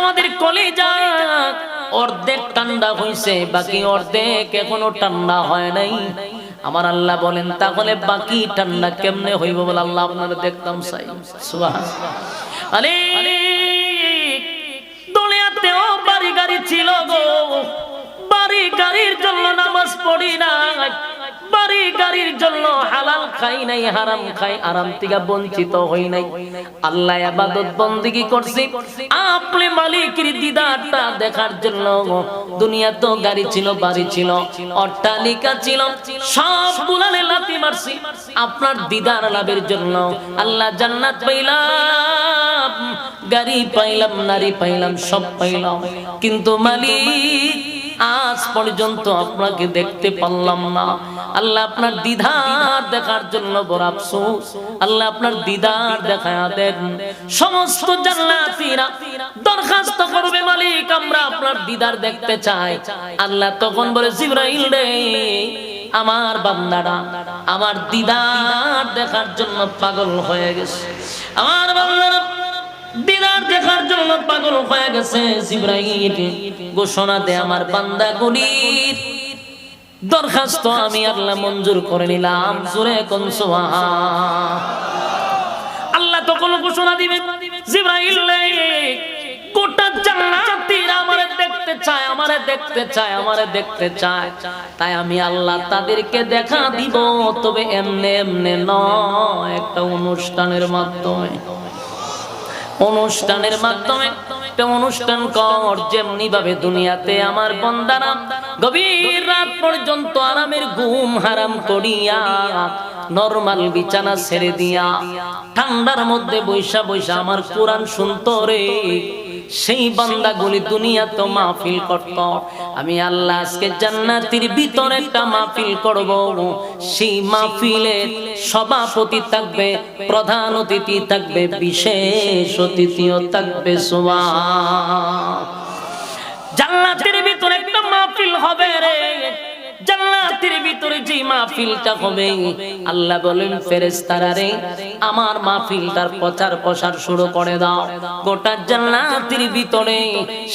আমাদের কলিজা অর্ধেক ঠান্ডা হইছে, বাকি অর্ধেক এখনো ঠান্ডা হয় নাই। আমার আল্লাহ বলেন তাহলে বাকি ঠান্ডা কেমনে হইব? বলে আল্লাহ আপনারা দেখতাম চাই। সুবহানাল্লাহ। আরে দুনিয়াতেও বাড়ি গাড়ি ছিল গো, বাড়ি গাড়ির জন্য নামাজ পড়ি নাই, বাড়ি গাড়ির জন্য হালাল খাই নাই, হারাম খাই, আরাম থেকে বঞ্চিত হই নাই। আল্লাহ ইবাদত বন্দেগী করছি আপনি মালিকের দিদারটা দেখার জন্য। দুনিয়া তো গাড়ি ছিল, বাড়ি ছিল, অট্টালিকা ছিল, সব গুলালে লাথি মারছি আপনার দিদার লাভের জন্য। আল্লাহ জান্নাত পাইলাম, গাড়ি পাইলাম, নারী পাইলাম, সব পাইলাম, কিন্তু মালিক আজ পর্যন্ত আপনাকে দেখতে পারলাম না। আল্লাহ আপনার দিদার দেখার জন্য বড় আফসোস। আল্লাহ আপনার দিদার দেখায়া দেন। সমস্ত জান্নাতীরা দরখাস্ত করবে মালিক আমরা আপনার দিদার দেখতে চাই। আল্লাহ তখন বলে জিবরাইল রে, আমার বান্দারা আমার দিদার দেখার জন্য পাগল হয়ে গেছে, আমার বান্দারা দিদার দেখার জন্য পাগল হয়ে গেছে। জিবরাইল ঘোষণা দে আমার বান্দাগুলির দরখাস্ত আমি আল্লাহ মঞ্জুর করে নিলাম। জোরে কোন সুবহান। আল্লাহ তখন ঘোষণা দিবেন জিবরাইল গোটা জান্নাতীরা আমারে দেখতে চায়, আমারে দেখতে চায়, আমারে দেখতে চায়, তাই আমি আল্লাহ তাদেরকে দেখা দিব, তবে এমনে এমনে নয়, একটা অনুষ্ঠানের মাধ্যমে। অনুষ্ঠানের মাধ্যমে একটা অনুষ্ঠান কর, যেমনি ভাবে দুনিয়াতে আমার বান্দারা গভীর রাত পর্যন্ত আরামের ঘুম হারাম করিয়া নরমাল বিছানা ছেড়ে দিয়া ঠান্ডার মধ্যে বৈশা বৈশা আমার কোরআন শুনতো রে, সেই বান্দাগুলি দুনিয়া তো মাহফিল করত। আমি আল্লাহ আজকে জান্নাতের ভিতরে একটা মাহফিল করব, সেই মাহফিলের সভাপতি থাকবে, প্রধান অতিথি থাকবে, বিশেষ অতিথিও থাকবে। সুবহান। জান্নাতের ভিতরে একটা মাহফিল হবে রে, জান্নাতের ভিতরে যে মাহফিলটা হবে আল্লাহ বলেন ফেরেশতারা রে আমার মাহফিলটার প্রচার প্রসার শুরু করে দাও। গোটা জান্নাতের ভিতরে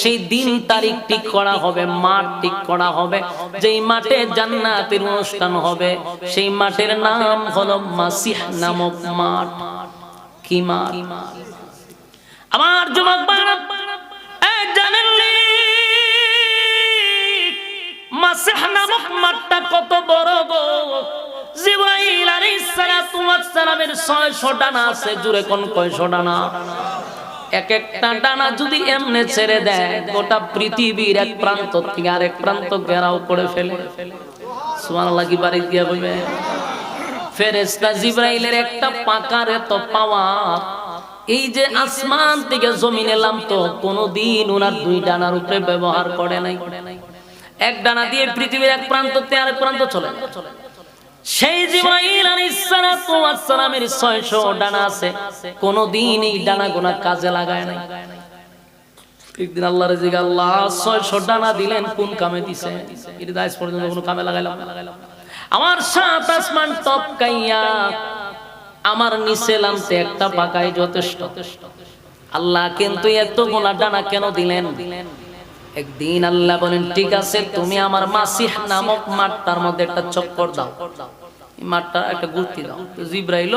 সেই দিন তারিখ ঠিক করা হবে, মাঠ ঠিক করা হবে, যেই মাঠে জান্নাতের অনুষ্ঠান হবে সেই মাঠের নাম হলো মাসিহ নামক মাঠ। কি মাঠ? আমার যুবক ভাইরা জানেন মাসিহ নামক মাঠটা কত বড় গো? জিবরাইল আলাইহিস সালাতু ওয়াস সালামের 600 ডানা আছে। জুরে কোন কয়শো ডানা? এক একটা ডানা যদি এমনে ছেড়ে দেয় গোটা পৃথিবীর এক প্রান্ত থেকে আরেক প্রান্ত ঘেরাও করে ফেলে। সুবহানাল্লাহ। কি বাড়ি দিয়া বলবে? ফেরেশতা জিবরাইলের একটা পাকার এত পাওয়ার, এই যে আসমান থেকে জমিনে নামতো কোনদিন ওনার দুই ডানার উপরে ব্যবহার করে নাই। এক ডানা দিয়ে পৃথিবীর এক প্রান্ত থেকে আরেক প্রান্ত চলে। সেই জিবরাইল আলাইহিস সালাতু ওয়াস সালামের 600 ডানা আছে, কোনদিন এই ডানা গোনা কাজে লাগায় নাই। একদিন আল্লাহর জিগা আল্লাহ 600 ডানা দিলেন কোন কামে দিছেন? এটা আজ পর্যন্ত কোনো কামে লাগাইলাম না। আমার সাত আসমান টপকাইয়া আমার নিচে নামতে একটা পাকাই যথেষ্ট। আল্লাহ কিন্তু এত গোনা ডানা কেন দিলেন? একদিন আল্লাহ বলেন ঠিক আছে তুমি আমার মাসিহ নামক মাঠটার মধ্যে একটা চক্কর দাও, এই মাঠটা একটা ঘুরতি দাও। জিবরাইল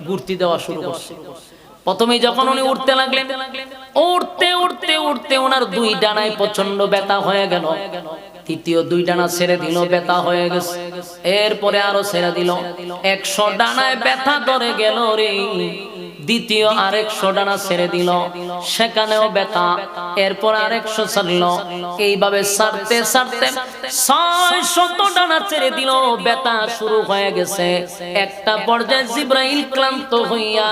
ঘুরতি দেওয়া শুরু করছে। প্রথমে যখন উনি উঠতে লাগলেন, উঠতে উঠতে উঠতে ওনার দুই ডানায় প্রচন্ড ব্যথা হয়ে গেল। তৃতীয় দুই ডানা ছেড়ে দিল, ব্যথা হয়ে গেছে। এরপরে আরো ছেড়ে দিল, 100 ডানায় ব্যথা ধরে গেল রে। দ্বিতীয় আরেকশো ডানা ছেড়ে দিল, সেখানেও ব্যথা। এরপর আরেকশো ছাড়ল। এইভাবে ছাড়তে ছাড়তে 600 ডানা ছেড়ে দিল, ব্যথা শুরু হয়ে গেছে। একটা পর্যায়ে জিবরাইল ক্লান্ত হইয়া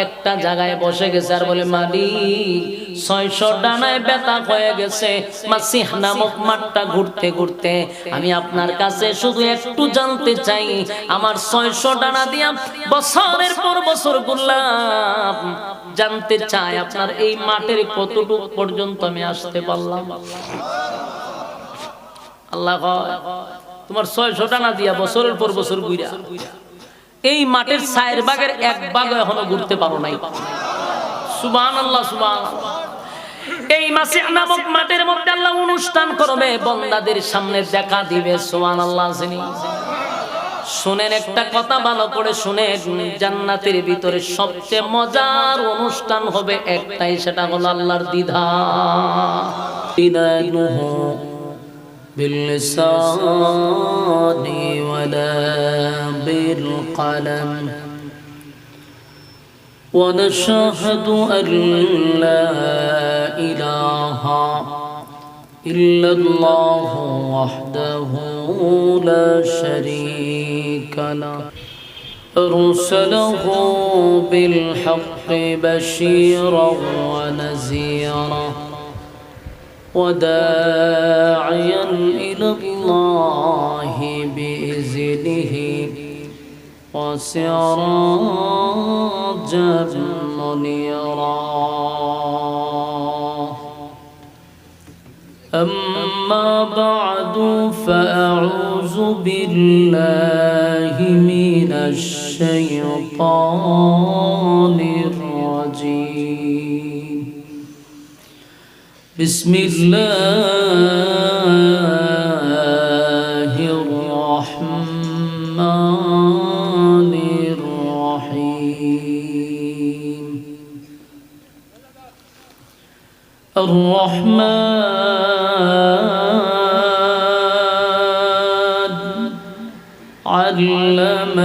একটা জায়গায় বসে গেছে আর বলে মালিক 600 ডানায় ব্যথা হয়ে গেছে, মাসিহ নামক মাঠটা ঘুরতে ঘুরতে আমি আপনার কাছে শুধু একটু জানতে চাই, আমার 600 ডানা দিয়া বছরের পর বছর ঘুরলাম, জানতে চাই আপনার এই মাঠের কতটুকু পর্যন্ত আমি আসতে পারলাম। আল্লাহ কয় তোমার 600 ডানা দিয়া বছরের পর বছর ঘুরা এই মাঠের 4 ভাগের 1 ভাগ এখনো ঘুরতে পারো নাই। সুবহানাল্লাহ, সুবহানাল্লাহ। এই মাসিহ নামক মাঠের মধ্যে আল্লাহ অনুষ্ঠান করবে, বান্দাদের সামনে দেখা দিবে। সুবহানাল্লাহ। শুনেন একটা কথা ভালো করে শুনেন, জান্নাতের ভিতরে সবচেয়ে মজার অনুষ্ঠান হবে একটাই, সেটা হলো আল্লাহর দিদার। বিল্লিসানি ওয়ালা বিল কলম ونشهد أن لا إله إلا الله وحده لا شريك له أرسله بالحق بشيرا ونذيرا وداعيا إلى الله بإذنه وسراجا منيرا أما بعد فأعوذ بالله من الشيطان الرجيم بسم الله الرحمن الرحيم الرحمن علم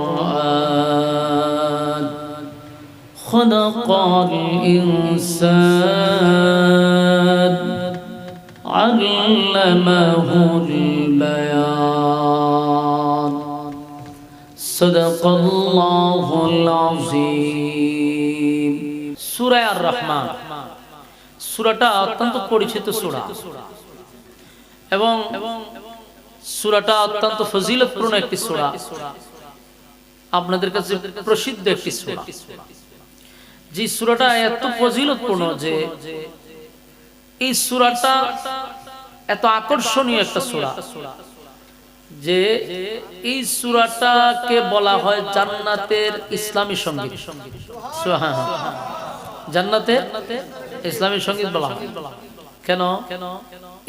القرآن خلق الإنسان علمه البيان صدق الله العظيم সূরা আর রহমান সূরাটা অত্যন্ত পরিচিত সূরা এবং সূরাটা অত্যন্ত ফজিলতপূর্ণ একটি সূরা, আপনাদের কাছে প্রসিদ্ধ একটি সূরা। যে সূরাটা এত ফজিলতপূর্ণ যে এই সূরাটা এত আকর্ষণীয় একটা সূরা যে এই সূরাটাকে বলা হয় জান্নাতের ইসলামী সঙ্গীত। সুবহানাল্লাহ, জান্নাতের ইসলামী সঙ্গীত বলা হয়। কেন?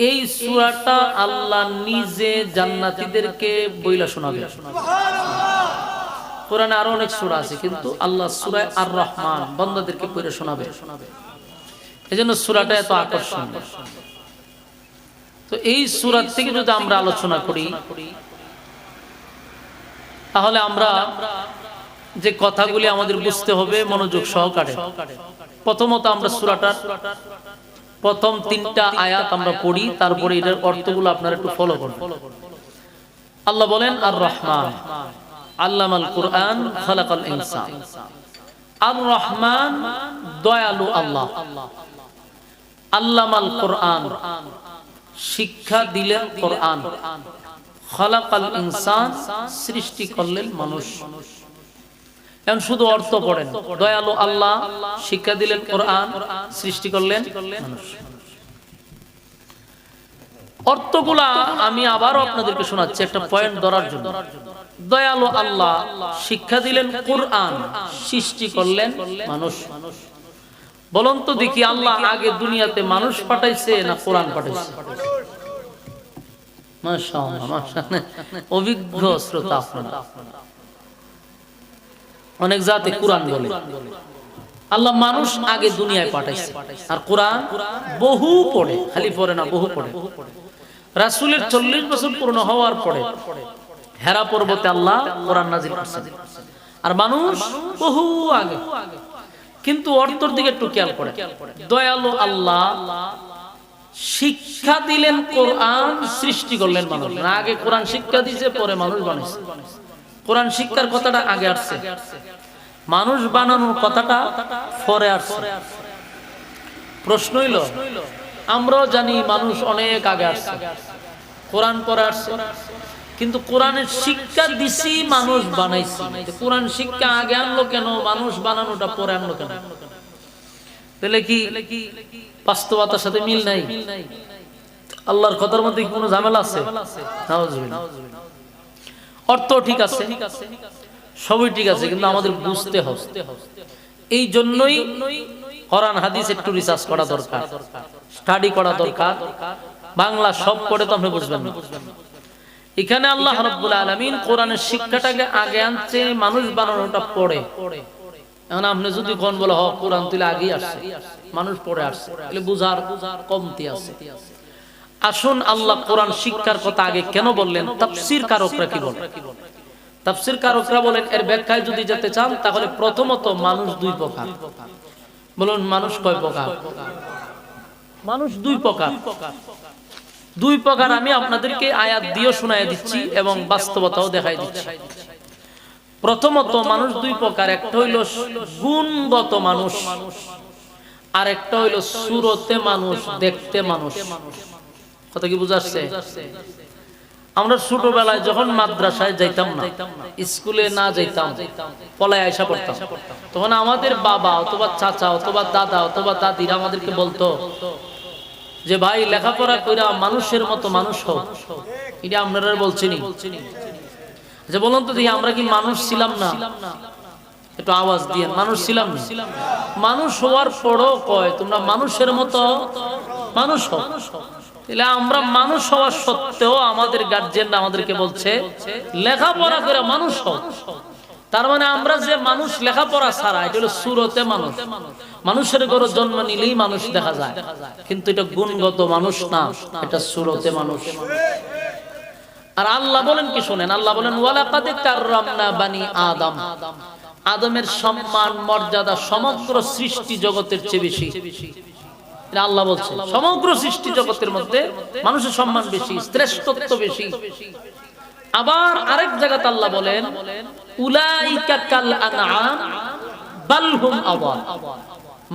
এই সূরাটা আল্লাহ নিজে জান্নাতীদেরকে বইলা শোনাবে। কোরআনে আরো অনেক সূরা আছে, কিন্তু আল্লাহ সূরা আর রহমান বান্দাদেরকে পড়ে শোনাবে। এজন্য সূরাটা এত আকর্ষণীয়। তো এই সূরা থেকে যদি আমরা আলোচনা করি তাহলে আমরা যে কথাগুলি আমাদের বুঝতে হবে মনোযোগ সহকারে। প্রথমত আমরা সূরাটার প্রথম 3টা আয়াত আমরা পড়ি, তারপরে এর অর্থগুলো আপনারা একটু ফলো করুন। আল্লাহ বলেন আর রহমান আল্লামাল কুরআন খালাকাল ইনসান। আর রহমান দয়ালু আল্লাহ, আল্লামাল কুরআন শিক্ষা দিলেন কোরআন, খালাকাল ইনসান সৃষ্টি করলেন মানুষ। এখন শুধু অর্থ পড়েন, দয়ালু আল্লাহ শিক্ষা দিলেন কোরআন, সৃষ্টি করলেন মানুষ। অর্থগুলা আমি আবারও আপনাদেরকে শোনাচ্ছি একটা পয়েন্ট ধরার জন্য। দয়ালু আল্লাহ শিক্ষা দিলেন কোরআন, সৃষ্টি করলেন মানুষ। বলুন তো দেখি, আল্লাহ আগে দুনিয়াতে মানুষ পাঠাইছে না কোরআন পাঠাইছে? মাশাআল্লাহ, মাশাআল্লাহ, অভিজ্ঞ শ্রোতা আপনারা। অনেক জাতি কোরআন বলে, আল্লাহ মানুষ আগে দুনিয়ায় পাঠাইছে, আর কোরআন বহু পড়ে, খালি পড়ে না, বহু পড়ে। রাসূলের 40 বছর পূর্ণ হওয়ার পরে হেরা পর্বতে আল্লাহ কোরআন নাযিল করেছেন, আর মানুষ বহু আগে। কিন্তু অর্থের দিকে একটু খেয়াল করে, দয়ালু আল্লাহ শিক্ষা দিলেন কোরআন, সৃষ্টি করলেন মানুষ। আগে কোরআন শিক্ষা দিয়েছে, পরে মানুষ বানাইছে। কোরআন শিক্ষার কথাটা আগে আসছে, মানুষ বানানোর কথাটা পরে আসছে। প্রশ্ন হইল, আমরাও জানি মানুষ অনেক আগে আসছে, কোরআন পরে আসছে, কিন্তু কোরআনের শিক্ষা দিছি, মানুষ বানাইছি। কোরআন শিক্ষা আগে আনলো কেন, মানুষ বানানোটা পরে আনলো কেন? তাহলে কি বাস্তবতার সাথে মিল নাই? আল্লাহর কথার মধ্যে কোনো ঝামেলা আছে? অর্থ ঠিক আছে, সবই ঠিক আছে, কিন্তু আমাদের বুঝতে হবে। এই জন্যই কোরআন হাদিস একটু রিসার্চ করা দরকার, স্টাডি করা দরকার। বাংলা সব পড়ে তো আপনি বুঝবেন না। এখানে আল্লাহ রাব্বুল আলামিন কোরআনের শিক্ষাটাকে আগে আনছে, মানুষ বানানোটা পড়ে। এখন আপনি যদি কোন বলে হ কোরআন তুলে আগে আসছে, মানুষ পড়ে আসছে, তাহলে বুঝার কমতি আছে। আসুন আল্লাহ কোরআন শিক্ষার কথা আগে কেন বললেন, তাফসীর কারকরা কি বলেন? তাফসীর কারকরা বলেন এর ব্যাখ্যায় যদি যেতে চান তাহলে প্রথমত মানুষ দুই প্রকার। বলুন মানুষ কয় প্রকার? মানুষ দুই প্রকার। দুই প্রকার আমি আপনাদেরকে আয়াত দিয়ে শোনায় দিচ্ছি এবং বাস্তবতাও দেখাই দিচ্ছি। প্রথমত মানুষ দুই প্রকার, একটা হইল গুণগত মানুষ, আর একটা হইল সুরতে মানুষ, দেখতে মানুষ। কথা কি বুঝাচ্ছে? আমরা ছোটবেলায় যখন মাদ্রাসায় যাইতাম না, স্কুলে না যাইতাম, পলায় আয়সা পড়তাম, তখন আমাদের বাবা অথবা চাচা অথবা দাদা অথবা দাদিরা আমাদেরকে বলতো যে ভাই লেখাপড়া কইরা মানুষের মতো মানুষ হও। এটা আপনারা বলছেনি যে বলুন তো আমরা কি মানুষ ছিলাম না? একটু আওয়াজ দিয়ে মানুষ ছিলাম না? মানুষ হওয়ার পরও কয় তোমরা মানুষের মতো মানুষ হও। তাহলে আমরা মানুষ হওয়া সত্ত্বেও আমাদের গার্জিয়ানরা আমাদেরকে বলছে লেখাপড়া করে মানুষ হও। তার মানে আমরা যে মানুষ লেখাপড়া ছাড়া, এটা হলো সুরতে মানুষ। মানুষের ঘরে জন্ম নিলেই মানুষ দেখা যায়, কিন্তু এটা গুণগত মানুষ না, এটা সুরতে মানুষ। আর আল্লাহ বলেন কি শুনেন, আল্লাহ বলেন ওয়ালাকাদ কাররামনা বানি আদম। আদমের সম্মান মর্যাদা সমগ্র সৃষ্টি জগতের চেয়ে বেশি। এটা আল্লাহ বলছেন, সমগ্র সৃষ্টি জগতের মধ্যে মানুষের সম্মান বেশি, শ্রেষ্ঠত্ব বেশি। আবার আরেক জায়গাতে আল্লাহ বলেন উলাইকা কাল আনআম বাল হুম আযাল।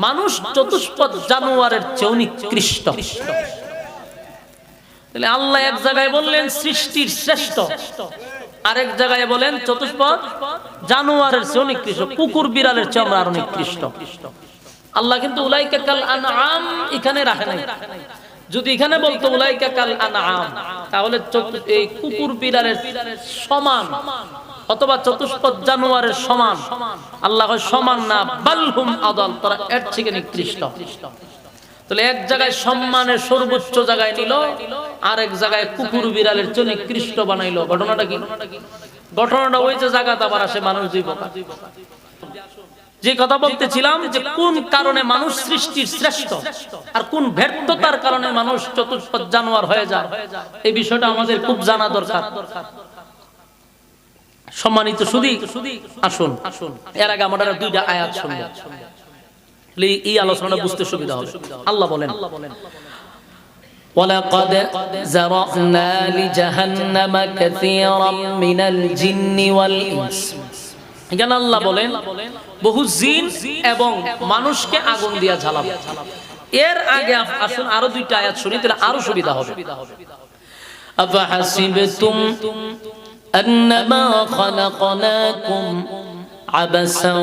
মানুষ চতুষ্পদ জানোয়ারের চেয়ে নিকৃষ্ট। তাহলে আল্লাহ এক জায়গায় বললেন সৃষ্টির শ্রেষ্ঠ, আরেক জায়গায় বলেন চতুষ্পদ জানোয়ারের চেয়ে নিকৃষ্ট, কুকুর বিড়ালের চেয়ে আমরা আরো নিকৃষ্ট। আল্লাহ কিন্তু উলাইকা কাল আনআম এখানে রাখে নাই। যদি এখানে বলতো উলাইকা কাল আনআম, তাহলে এই কুকুর বিড়ালের সমান অথবা চতুষ্পদ জানোয়ারের সমান। আল্লাহ কয় সমান না, বাল হুম আযাল, তারা এর থেকে নিকৃষ্ট। তাহলে এক জায়গায় সম্মানের সর্বোচ্চ জায়গায় নিল, আর এক জায়গায় কুকুর বিড়ালের চেয়ে নিকৃষ্ট বানাইলো। ঘটনাটা কি? ঘটনাটা ওই যে জায়গাতে আবার আসে মানুষ দুই প্রকার। যে কথা বলতেছিলাম যে কোন কারণে মানুষ সৃষ্টির শ্রেষ্ঠ আর কোন ব্যর্থতার কারণে মানুষ চতুষ্পদ জানোয়ার হয়ে যায়, এই বিষয়টা আমাদের খুব জানা দরকার। সম্মানিত সুধী, আসুন এর আগে আমরা দুইটা আয়াত শুনবো, এই আলোচনাটা বুঝতে সুবিধা হবে। আল্লাহ বলেন ولقد زرعنا لجهنم كثيرا من الجن والإنس। এখানে আল্লাহ বলেন বহু জিন এবং মানুষকে আগুন দিয়া জ্বালাবো। এর আগে আসুন আরো দুইটা আয়াত শুনি, তাহলে আরো সুবিধা হবে। أفحسبتم أنما خلقناكم عبثا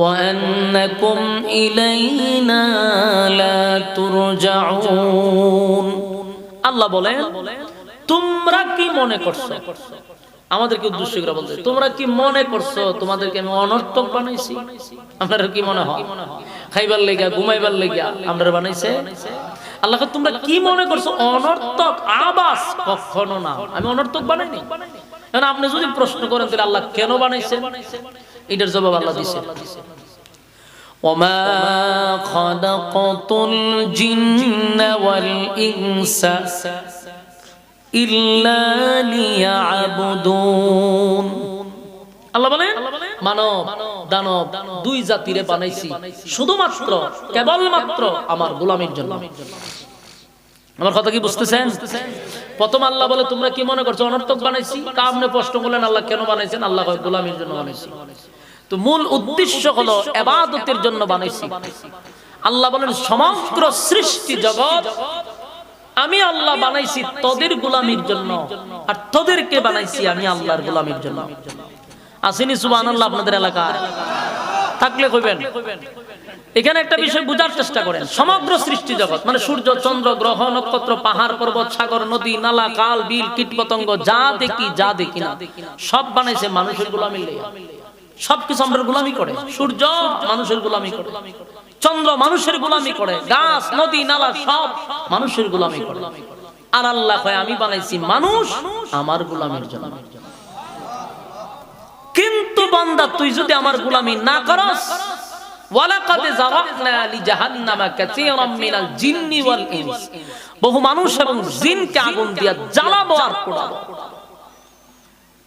وأنكم إلينا لا ترجعون। আল্লাহ বলেন তোমরা কি মনে করছো, আমাদেরকে উদ্দেশ্য করে বলতে, তোমরা কি মনে করছো তোমাদেরকে আমি অনর্থক বানাইছি? আপনারা কি মনে হয় খাইবার লেগা ঘুমাইবার লেগা আমরা বানাইছে? আল্লাহ তোমরা কি মনে করছো অনর্থক? আবাস, কখনো না, আমি অনর্থক বানাইনি। কারণ আপনি যদি প্রশ্ন করেন তাহলে আল্লাহ কেন বানাইছেন, এটার জবাব আল্লাহ দিয়েছে وما خلقت الجن والإنس إلا ليعبدون। আল্লাহ বলেন মানব দানব দুই জাতিরে বানাইছি শুধুমাত্র কেবলমাত্র আমার গোলামির জন্য। আমার কথা কি বুঝতেছেন? প্রথম আল্লাহ বলে তোমরা কি মনে করছো অনর্থক বানাইছি? তা আপনি প্রশ্ন করলেন আল্লাহ কেন বানাইছেন? আল্লাহ কয় গোলামির জন্য বানাইছি। তো মূল উদ্দেশ্য হলো ইবাদতের জন্য বানাইছি। আল্লাহ বলেন সমগ্র সৃষ্টি জগৎ আমি আল্লাহ বানাইছি তোদের গোলামির জন্য, আর তোদেরকে বানাইছি আমি আল্লাহর গোলামির জন্য। আসেনি সুবহানাল্লাহ? আপনাদের এলাকায় থাকলে কইবেন। এখানে একটা বিষয় বুঝার চেষ্টা করেন, সমগ্র সৃষ্টি জগৎ মানে সূর্য চন্দ্র গ্রহ নক্ষত্র পাহাড় পর্বত সাগর নদী নালা কাল বিল কীট পতঙ্গ যা দেখি যা দেখি না সব বানাইছে মানুষের গোলামির লেগে। সবকিছু আমরা গোলামি করে, সূর্য মানুষের গোলামি করে, চন্দ্র মানুষের গোলামি করে, গাছ নদী নালা সব মানুষের গোলামি করে। আর আল্লাহ কয় আমি বানাইছি মানুষ আমার গোলামির জন্য। কিন্তু বান্দা তুই যদি আমার গোলামি না করস, ওয়ালাকাদ যারানা লিজাহান্নামা কাসীরাম মিনাল জিন্নি ওয়াল ইনস, বহু মানুষ এবং জিনকে আগুন দিয়া জ্বালাবো আর পোড়াবো।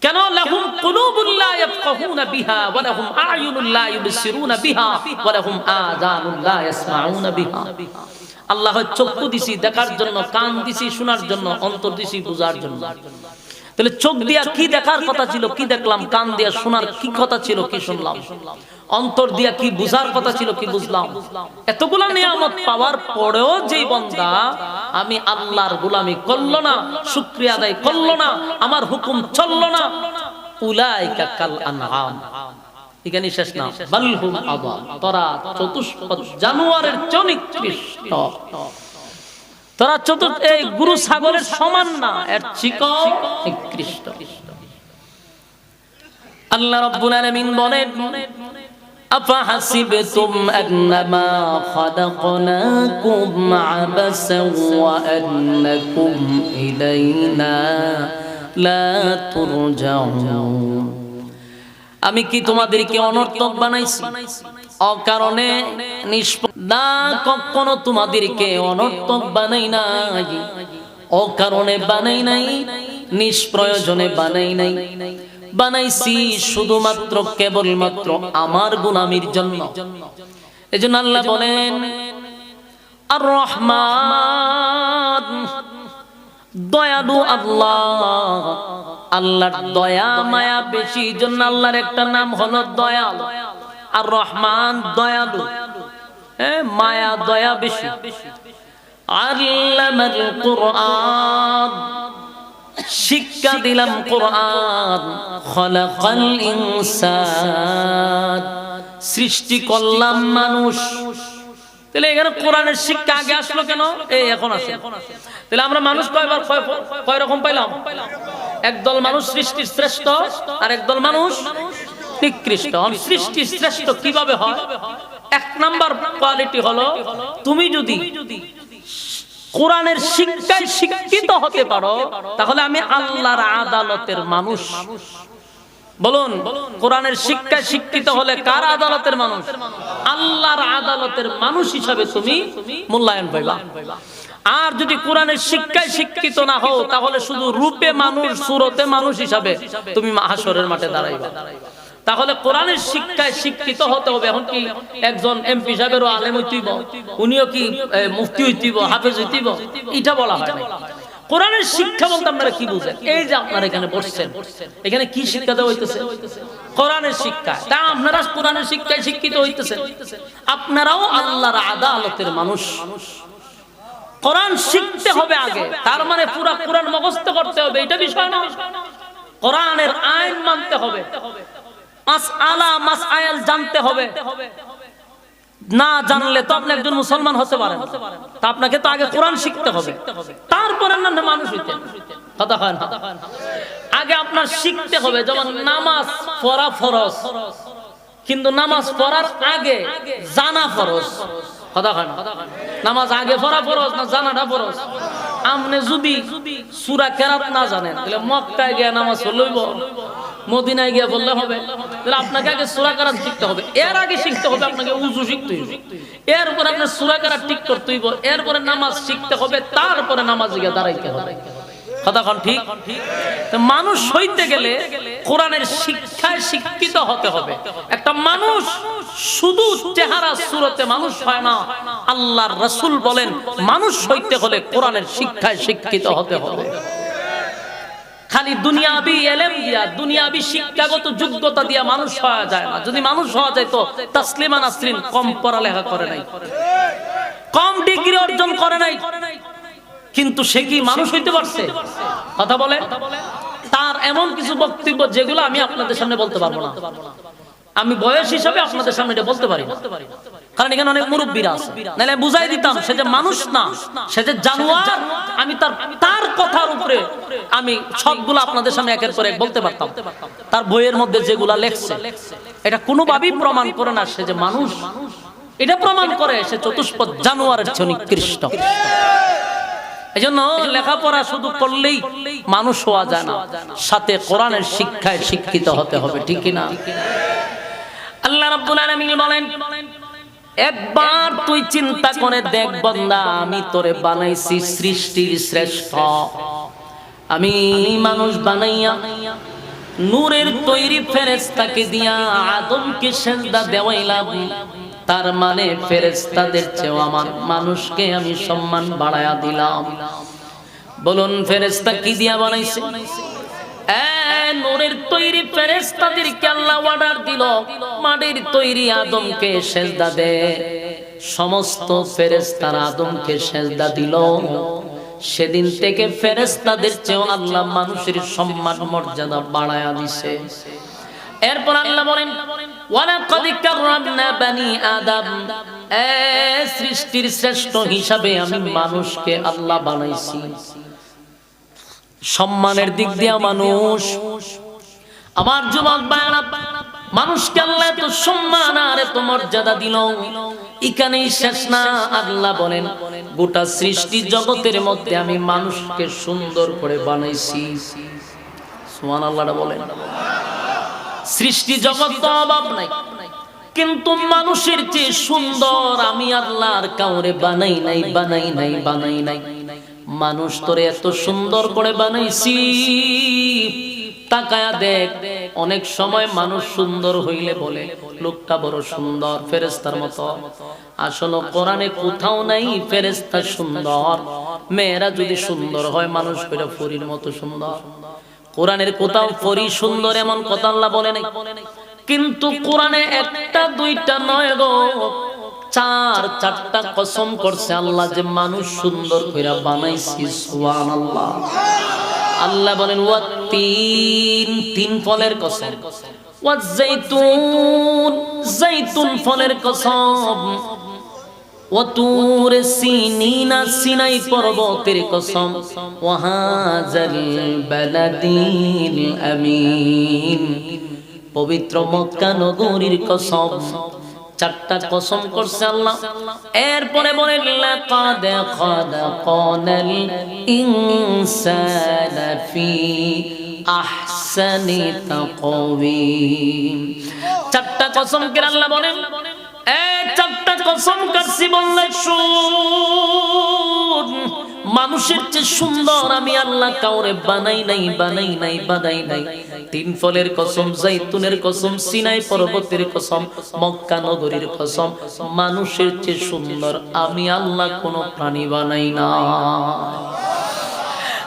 কেন? লাহুম কুলুবুল লা ইয়াফকাহুনা বিহা ওয়া লাহুম আ'য়ুনুল লা ইউবসিরুনা বিহা ওয়া লাহুম আযানুল লা ইয়াসমাউনা বিহা। আল্লাহ চক্ষু দিছি দেখার জন্য, কান দিছি শোনার জন্য, অন্তর দিছি বুঝার জন্য। তাহলে চোখ দিয়া কি দেখার কথা ছিল কি দেখলাম, কান দিয়া শোনার কি কথা ছিল কি শুনলাম, অন্তর দিয়া কি বুঝার কথা ছিল কি বুঝলাম। এতগুলা নিয়ামত পাওয়ার পরেও যেই বান্দা আমি আল্লাহর গোলামি করলো না, শুকরিয়া আদায় করলো না, আমার হুকুম চললো না, উলাইকা কাল আনআম, এখানে শেষ না, বালহুম আযাল, তোরা চতুষ্পদ জানোয়ারের চেয়ে নিকৃষ্ট, তোরা এই গরু ছাগলের সমান না, এর চেয়েও নিকৃষ্ট। আল্লাহ রাব্বুল আলামিন বলেন আফাহাসিবতুম আন্নামা খালাকনাকুম আবাসা ওয়া আন্নাকুম ইলাইনা লা তুরজাউন, আমি কি তোমাদেরকে অনর্থক বানাইছি? অকারণে না, কখনো তোমাদেরকে অনর্থক বানাই নাই, অকারণে বানাই নাই, নিষ্প্রয়োজনে বানাই নাই, বানাইছি শুধুমাত্র কেবলমাত্র আমার গোলামির জন্য। এজন্য আল্লাহ বলেন আর রহমান, দয়ালু আল্লাহ, আল্লাহর দয়া মায়া বেশি, জন্য আল্লাহর একটা নাম হলো দয়ালু। আর রহমান দয়ালু, মায়া দয়া বেশি। আল্লামাল কুরআন, শিক্ষা দিলাম কোরআন। খলাকাল ইনসান, সৃষ্টি করলাম মানুষ। তাহলে এখানে কোরআনের শিক্ষা আগে আসলো কেন? এই এখন আসে। তাহলে আমরা মানুষ কয় রকম পাইলাম? একদল মানুষ সৃষ্টির শ্রেষ্ঠ, আর একদল মানুষ নিকৃষ্ট। সৃষ্টি শ্রেষ্ঠ কিভাবে হয়? এক নাম্বার কোয়ালিটি হলো, তুমি যদি কোরআনের শিক্ষায় শিক্ষিত হতে পারো, তাহলে আমি আল্লাহর আদালতের মানুষ। বলুন, কোরআনের শিক্ষায় শিক্ষিত হলে কার আদালতের মানুষ? আল্লাহর আদালতের মানুষ হিসাবে তুমি মূল্যায়ন পাইবা। আর যদি কোরআনের শিক্ষায় শিক্ষিত না হও, তাহলে শুধু রূপে মানুষ, সুরতে মানুষ হিসাবে তুমি হাসরের মাঠে দাঁড়াইবা। তাহলে কোরআনের শিক্ষায় শিক্ষিত হতে হবে। এখন কি একজন এমপি সাহেবেরও আলেম হইতেইব, উনিও কি মুফতি হইতেইব, হাফেজ হইতেইব? এটা বলা হয় না। কোরআনের শিক্ষা বলতে আপনারা কি বুঝেন? এই যে আপনারা এখানে বসছেন, এখানে কি শিক্ষা দেওয়া হইতেছে? কোরআনের শিক্ষা। তা আপনারা কোরআনের শিক্ষায় শিক্ষিত হইতেছেন, আপনারাও আল্লাহর আদালতের মানুষ। কোরআন শিখতে হবে আগে, তার মানে পুরো কোরআন মুখস্থ করতে হবে, এটা বিষয় না। কোরআনের আইন মানতে হবে, মাসআলা মাসআইল জানতে হবে। না জানলে তো আপনি একজন মুসলমান হতে পারেন, তা আপনাকে তো আগে কোরআন শিখতে হবে, তারপরে না মানুষ হইতে। কথা হয় না? আগে আপনার শিখতে হবে। যেমন নামাজ পড়া ফরজ, কিন্তু নামাজ পড়ার আগে জানা ফরজ। কথা হয় না? নামাজ আগে পড়া ফরজ না জানাটা ফরজ? আপনি যদি সূরা কেরাত না জানেন, তাহলে মক্কায় গিয়ে নামাজ পড়লেইব, মদিনায় গিয়ে বললে হবে? তাহলে আপনাকে আগে সূরা কেরাত শিখতে হবে। এর আগে শিখতে হবে আপনাকে উযু শিখতে হবে, এরপর আপনার সূরা কেরাত ঠিক করতে হইব, এরপরে নামাজ শিখতে হবে, তারপরে নামাজে গিয়ে দাঁড়াইতে হবে। কথা কোন ঠিক? তো মানুষ হইতে গেলে কোরআনের শিক্ষায় শিক্ষিত হতে হবে। একটা মানুষ শুধু চেহারা সুরতে মানুষ হয় না। আল্লাহর রাসূল বলেন, মানুষ হইতে হলে কোরআনের শিক্ষায় শিক্ষিত হতে হবে। খালি দুনিয়াবি ইলম দিয়া, দুনিয়াবি শিক্ষাগত যোগ্যতা দিয়া মানুষ হওয়া যায় না। যদি মানুষ হওয়া যায় তো তাসলিমা নাসরিন কম পড়ালেখা করে নাই, কম ডিগ্রি অর্জন করে নাই, কিন্তু সে কি মানুষ হইতে পারছে? কথা বলে। তার এমন কিছু বক্তব্য যেগুলো আমি আপনাদের সামনে বলতে পারবো না। আমি বয়স হিসাবে আপনাদের সামনে এটা বলতে পারি না, কারণ এখানে অনেক মুরব্বীরা আছে। নাহলে বুঝাই দিতাম সে যে মানুষ না, সে যে জানোয়ার। আমি তার কথার উপরে আমি সবগুলো আপনাদের সামনে একের পর এক বলতে পারতাম। তার বইয়ের মধ্যে যেগুলা লেখছে, এটা কোনোভাবেই প্রমাণ করে না সে যে মানুষ। এটা প্রমাণ করে সে চতুষ্পদ জানোয়ারের চেয়ে নিকৃষ্ট। এজন্য লেখাপড়া শুধু করলেই মানুষ হওয়া যায় না, সাথে কোরআনের শিক্ষায় শিক্ষিত হতে হবে, ঠিক কি না? আল্লাহ রাব্বুল আলামিন বলেন, একবার তুই চিন্তা করে দেখ বান্দা, আমি তোরে বানাইছি সৃষ্টির শ্রেষ্ঠ। আমি মানুষ বানাইয়া নূরের তৈরি ফেরেশতাকে দিয়া আদমকে সেজদা দেওয়াইলাম। তার মানে ফেরেশতাদের চেয়ে আমার মানুষকে আমি সম্মান বাড়ায়া দিলাম। বলুন ফেরেশতা কি দিয়া বানাইছে? নূরের তৈরি ফেরেশতাদেরকে আল্লাহ অর্ডার দিল, মাটির তৈরি আদমকে সেজদা দে। সমস্ত ফেরেশতারা আদমকে সেজদা দিল। সেদিন থেকে ফেরেশতাদের চেয়ে আল্লাহ মানুষের সম্মান মর্যাদা বাড়ায়া দিছে। এরপর আল্লাহ বলেন, ওয়ালাকাদ কাররামনা বানি আদম, সৃষ্টির শ্রেষ্ঠ হিসাবে আমি মানুষকে আল্লাহ বানাইছি। সম্মানের দিক দিয়ে মানুষ, আমার যুবক ভাইরা, মানুষকে আল্লাহ এত সম্মান আর এত মর্যাদা দিল। এখানেই শেষ না, আল্লাহ বলেন গোটা সৃষ্টি জগতের মধ্যে আমি মানুষকে সুন্দর করে বানাইছি। সুবহানাল্লাহ বলেন। সৃষ্টি জগৎ তো অভাব নাই, কিন্তু মানুষের চেয়ে সুন্দর আমি আল্লাহর কাউরে বানাই নাই, বানাই নাই, বানাই নাই। মানুষ তোরে এত সুন্দর করে বানাইছি, তাকায়া দেখ। অনেক সময় মানুষ সুন্দর হইলে বলে লোকটা বড় সুন্দর, ফেরেশতার মতো। আসলে কোরআনে কোথাও নাই ফেরেশতা সুন্দর। মেয়েরা যদি সুন্দর হয় মানুষ কইরা পরীর মতো সুন্দর। কোরআনের কোথাও পরী সুন্দর এমন কথা আল্লাহ বলে নাই। কিন্তু কোরআনে একটা দুইটা নয় গো, চার চারটা কসম করছে আল্লাহ যে মানুষ সুন্দর কইরা বানাইছি। সুবহানাল্লাহ। আল্লাহ বলেন ওয়াত্তিন, তিন ফলের কসম। ওয়াজ্জাইতুন, জাইতুন ফলের কসম। ওয়াতুর সিনিনা, সিনাই পর্বতের কসম। ওয়াহাজাল বালাদিল আমিন, পবিত্র মক্কা নগরীর কসম। চারটা কসম করছে আল্লাহ। এরপরে বলেন লাকাদ খালাকানাল ইনসানা ফি আহসানি তাকওয়িম। চারটা কসম করে আল্লাহ বলেন, এই চারটা কসম কাটছি বললে শুন, মানুষের চেয়ে সুন্দর আমি আল্লাহ কাউরে বানাই নাই, বানাই নাই, বানাই নাই। তিন ফলের কসম, জাইতুনের কসম, সিনাই পর্বতের কসম, মক্কা নগরীর কসম। মানুষের চেয়ে সুন্দর আমি আল্লাহ কোনো প্রাণী বানাই না।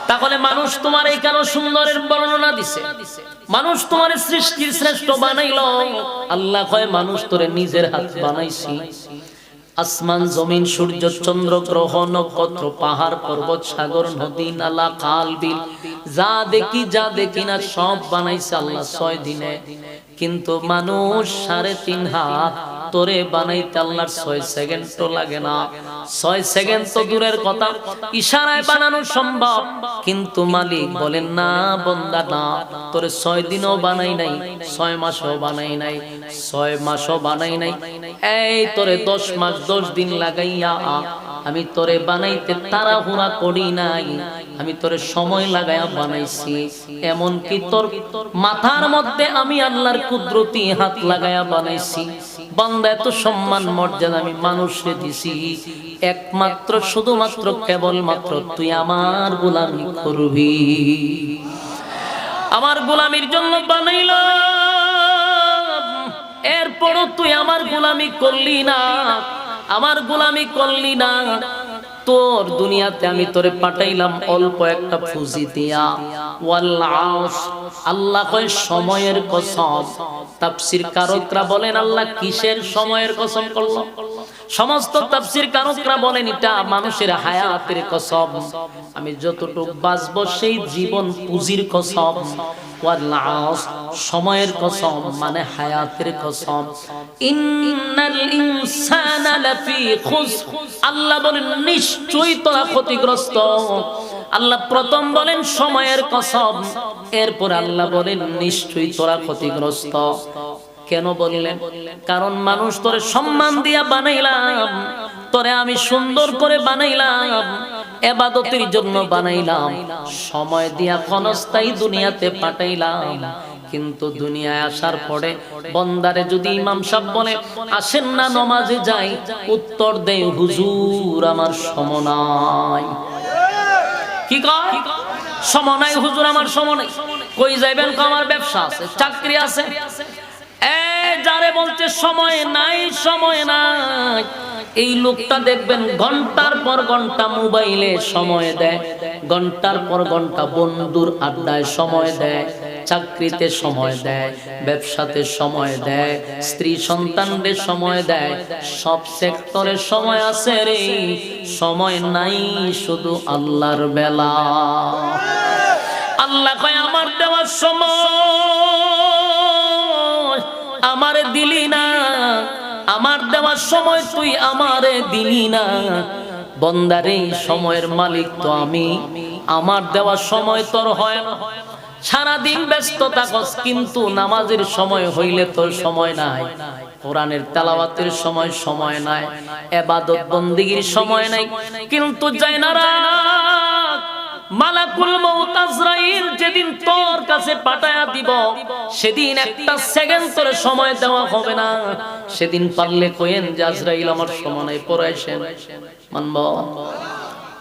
তাহলে মানুষ তোমার এই কেন সুন্দরের বর্ণনা দিছে? মানুষ তোমার সৃষ্টির শ্রেষ্ঠ বানাইলো। আল্লাহ কয় মানুষ তোরে নিজের হাত বানাইছি। আসমান জমিন সূর্য চন্দ্র গ্রহ নক্ষত্র পাহাড় পর্বত সাগর নদী নালা খাল বিল যা দেখি না সব বানাইছে আল্লাহ 6 দিনে। কিন্তু মানুষ 3.5 হাত তোরে বানাইতে আল্লাহর 6 সেকেন্ড তো লাগে না। 6 সেকেন্ড তো দূরের কথা, ইশারায় বানানো সম্ভব। কিন্তু মালিক বলেন না বান্দা না, তোরে 6 দিনও বানাই নাই, 6 মাসও বানাই নাই, 6 মাসও বানাই নাই। এই তোরে 10 মাস 10 দিন লাগাইয়া আমি তোরে বানাইতে তাড়াহুড়া করি নাই, আমি তোরে সময় লাগাইয়া বানাইছি। এমন কি তোর মাথার মধ্যে আমি আল্লাহর কুদরতি হাত লাগাইয়া বানাইছি। বান্দা এত সম্মান মর্যাদা আমি মানুষকে দিছি একমাত্র শুধুমাত্র কেবলমাত্র তুই আমার গোলামি করবি। আমার গোলামির জন্য বানাইলাম, এরপরও তুই আমার গোলামি করলি না, আমার গোলামি করলি না। তোর দুনিয়াতে আমি তোরে পাঠাইলাম অল্প একটা ফুজি দিয়া। ওয়াল আসর, আল্লাহ কয় সময়ের কসম। তাফসীর কারকরা বলেন আল্লাহ কিসের সময়ের কসম করলো? সমস্ত তাফসীর কারকরা বলেন এটা মানুষের হায়াতের কসম। আমি যতটুকু বাঁচবো সেই জীবন পুঁজির কসম। ওয়াল আসর, সময়ের কসম মানে হায়াতের কসম। ইন্নাল ইনসানা লাফি খুসর, আল্লাহ বলেন নিশ্চয়ই তোরা ক্ষতিগ্রস্ত। আল্লাহ প্রথম বলেন সময়ের কসম, এরপর আল্লাহ বলেন নিশ্চয়ই তোরা ক্ষতিগ্রস্ত। কেন বললেন? কারণ মানুষ তোরে সম্মান দিয়া বানাইলাম, তোরে আমি সুন্দর করে বানাইলাম, ইবাদতের জন্য বানাইলাম, সময় দিয়া ক্ষণস্থায়ী দুনিয়াতে পাঠাইলাম। কিন্তু দুনিয়ায় আসার পরে বন্দারে যদি ইমাম সাহেব বলে আসেন না নামাজে যাই, উত্তর দেয় হুজুর আমার সময় নাই। কি কয়? সময় নাই হুজুর, আমার সময় নাই। কই যাইবেন? আমার ব্যবসা আছে, চাকরি আছে। যারে বলছে সময় নাই, সময় নাই, এই লোকটা দেখবেন ঘন্টার পর ঘন্টা মোবাইলে সময় দেয়, ঘন্টার পর ঘন্টা বন্ধুর আড্ডায় সময় দেয়, চাকরিতে সময় দেয়, ব্যবসাতে সময় দেয়, স্ত্রী সন্তানদের সময় দেয়, সব সেক্টরে সময় আছে রে, সময় নাই শুধু আল্লাহর বেলা। আল্লাহ কয় আমার দেওয়ার সময় আমারে দিলি না, আমার দেওয়ার সময় তুই আমারে দিলি না। বন্দারে সময়ের মালিক তো আমি, আমার দেওয়ার সময় তোর হয় না। সারাদিন ব্যস্ত থাকস কিন্তু নামাজের সময় হইলে তোর সময় নাই, কোরআনের তেলাওয়াতের সময় সময় নাই, ইবাদত বন্দেগীর সময় নাই। কিন্তু যাই না মালাকুল মউত আজরাইল যেদিন তোর কাছে পাঠায়া দিব, সেদিন একটা সেকেন্ড তোর সময় দেওয়া হবে না। সেদিন পারলে কইেন যে আজরাইল আমার সময় নাই, পরে আসেন, মানব?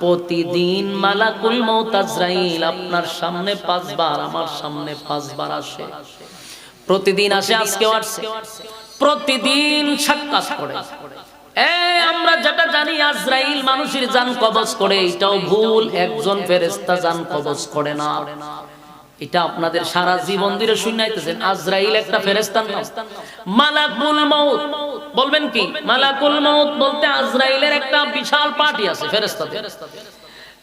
প্রতিদিন মালাকুল মউত আজরাইল আপনার সামনে 5 বার, আমার সামনে 5 বার আসে, প্রতিদিন আসে। আজকেও আসছে, প্রতিদিন সাক্ষাৎ করে। আমরা যেটা জানি আজরাইল মানুষের জান কবজ করে, এটাও ভুল। একজন ফেরেশতা জান কবজ করে না, এটা আপনাদের সারা জীবন ধরে শুনাইতেছেন। আজরাইল একটা ফেরেশতার নাম। মালাকুল মউত বলবেন কি? মালাকুল মউত বলতে আজরাইলের একটা বিশাল পার্টি আছে ফেরেশতাদের।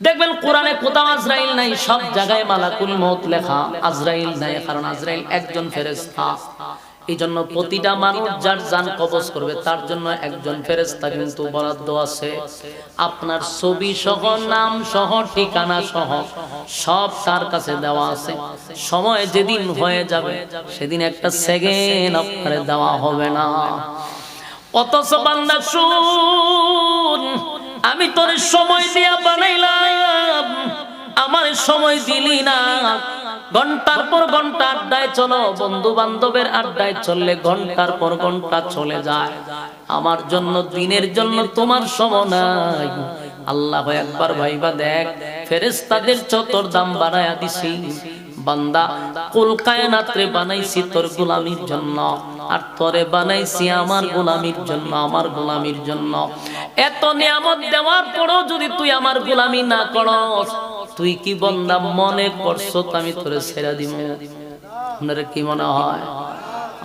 দেখবেন কোরআনে কোথাও আজরাইল নাই, সব জায়গায় মালাকুল মউত লেখা, আজরাইল নাই। কারণ আজরাইল একজন ফেরেশতা। এই জন্য প্রতিটা মানুষ যার জান কবজ করবে তার জন্য একজন ফেরেশতা কিন্তু বরাদ্দ আছে। আপনার ছবি সহ, নাম সহ, ঠিকানা সহ সব তার কাছে দেওয়া আছে। সময় যেদিন হয়ে যাবে সেদিন একটা সেকেন্ড আপনারে দেওয়া হবে না। অথচ বান্দা শুন, আমি তোর সময় দিয়া বানাইলাম, আমার সময় দিলি না। ঘন্টার পর ঘন্টা আড্ডায় চলো, বন্ধু বান্ধবের আড্ডায় চললে ঘন্টার পর ঘন্টা চলে যায়। আমার জন্য, দিনের জন্য তোমার সময় নাই। আল্লাহ একবার ভাইবা দেখ, ফেরেশতাদের চতর দাম বাড়ায়া দিছি। বান্দা, কুল কায়নাতরে বানাইছি তোর গোলামির জন্য, আর তোরে বানাইছি আমার গোলামির জন্য, আমার গোলামির জন্য। এত নিয়ামত দেওয়ার পরও যদি তুই আমার গোলামি না করস, তুই কি বান্দা মনে করছো আমি তোরে ছেড়ে দিব? আপনারা কি মনে হয়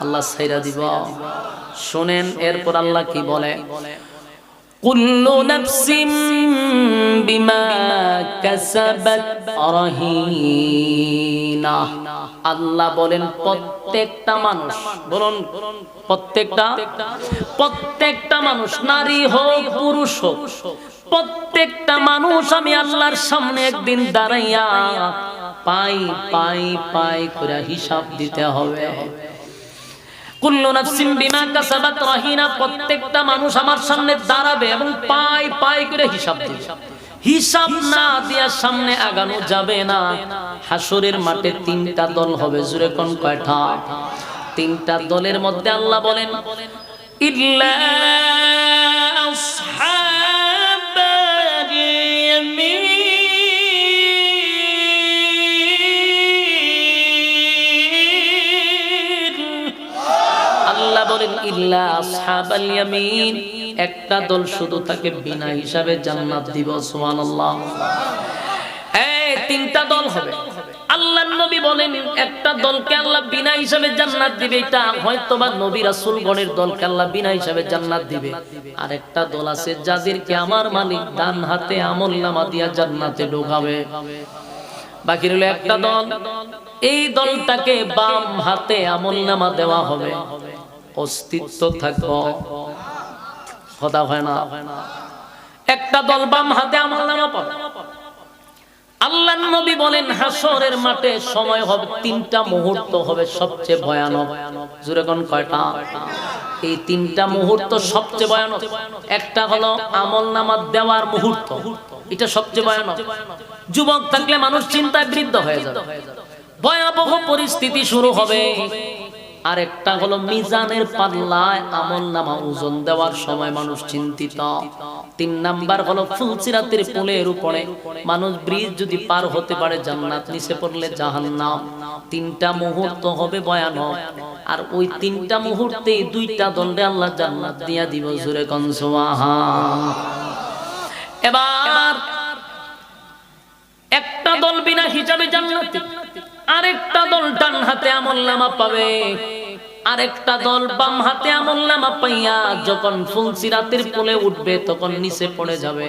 আল্লাহ ছেড়ে দিব? শুনেন এরপর আল্লাহ কি বলে, কুল্লু নাফসিম বিমা কাসাবাত রাহিনা। আল্লাহ বলেন প্রত্যেকটা মানুষ, বলুন প্রত্যেকটা মানুষ, নারী হোক পুরুষ হোক, প্রত্যেকটা মানুষ আমি আল্লাহর সামনে একদিন দাঁড়াইয়া পাই পাই পাই করে হিসাব দিতে হবে। কুল্লু নাফসিন বিমা কাসাবাত রাহিনা। প্রত্যেকটা মানুষ আমার সামনে দাঁড়াবে এবং পাই পাই করে হিসাব দিবে। হিসাব না দিয়া সামনে আগানো যাবে না। হাসরের মাঠে 3টা দল হবে। জোরে কোন কয়টা? 3টা দলের মধ্যে আল্লাহ বলেন, ইল্লা আসহাবাল ইয়ামিন। আল্লাহ বলেন ইল্লা আসহাবাল ইয়ামিন, একটা দল শুধু তাকে বিনা হিসাবে জান্নাত দিব। সুবহানাল্লাহ। এই 3টা দল হবে। আল্লাহর নবী বলেন একটা দলকে আল্লাহ বিনা হিসাবে জান্নাত দিবে, এটা হয়তোবা নবী রাসূলগণের দলকে আল্লাহ বিনা হিসাবে জান্নাত দিবে। আর একটা দল আছে যাদেরকে আমার মালিক ডান হাতে আমলনামা দিয়া জান্নাতে ঢোকাবে। বাকি রইল একটা দল, এই দলটাকে বাম হাতে আমলনামা দেওয়া হবে, অস্তিত্ব থাকবে, কথা হয় না। একটা দল বাম হাতে আমলনামা পাবে, আল্লাহর নবী বলেন হাসরের মাঠে সময় হবে তিনটা মুহূর্ত হবে সবচেয়ে ভয়ানক। জোরে কোন কয়টা? এই তিনটা মুহূর্ত সবচেয়ে ভয়ানক। একটা হলো আমলনামা দেওয়ার মুহূর্ত, এটা সবচেয়ে ভয়ানক। যুবক থাকলে মানুষ চিন্তায় বৃদ্ধ হয়ে যাবে, ভয়াবহ পরিস্থিতি শুরু হবে। আরেকটা হলো মিজানের পাল্লায় আমলনামা ওজন দেওয়ার সময় মানুষ চিন্তিত। 3 নাম্বার হলো ফুলসিরাতের পুলের উপরে মানুষ ব্রিজ যদি পার হতে পারে জান্নাত, নিচে পড়লে জাহান্নাম। 3টা মুহূর্ত হবে ভয়ানক। আর ওই 3টা মুহূর্তে 2টা দণ্ডে আল্লাহ জান্নাত দিয়া দিব। জোরে কোন সুবহান। এবার একটা দল বিনা হিসাবে জান্নাতি, আরেকটা দল ডান হাতে আমলনামা পাবে, আরেকটা দল বাম হাতে আমলনামা পাইয়া যখন ফুলসিরাতের কোলে উঠবে তখন নিচে পড়ে যাবে।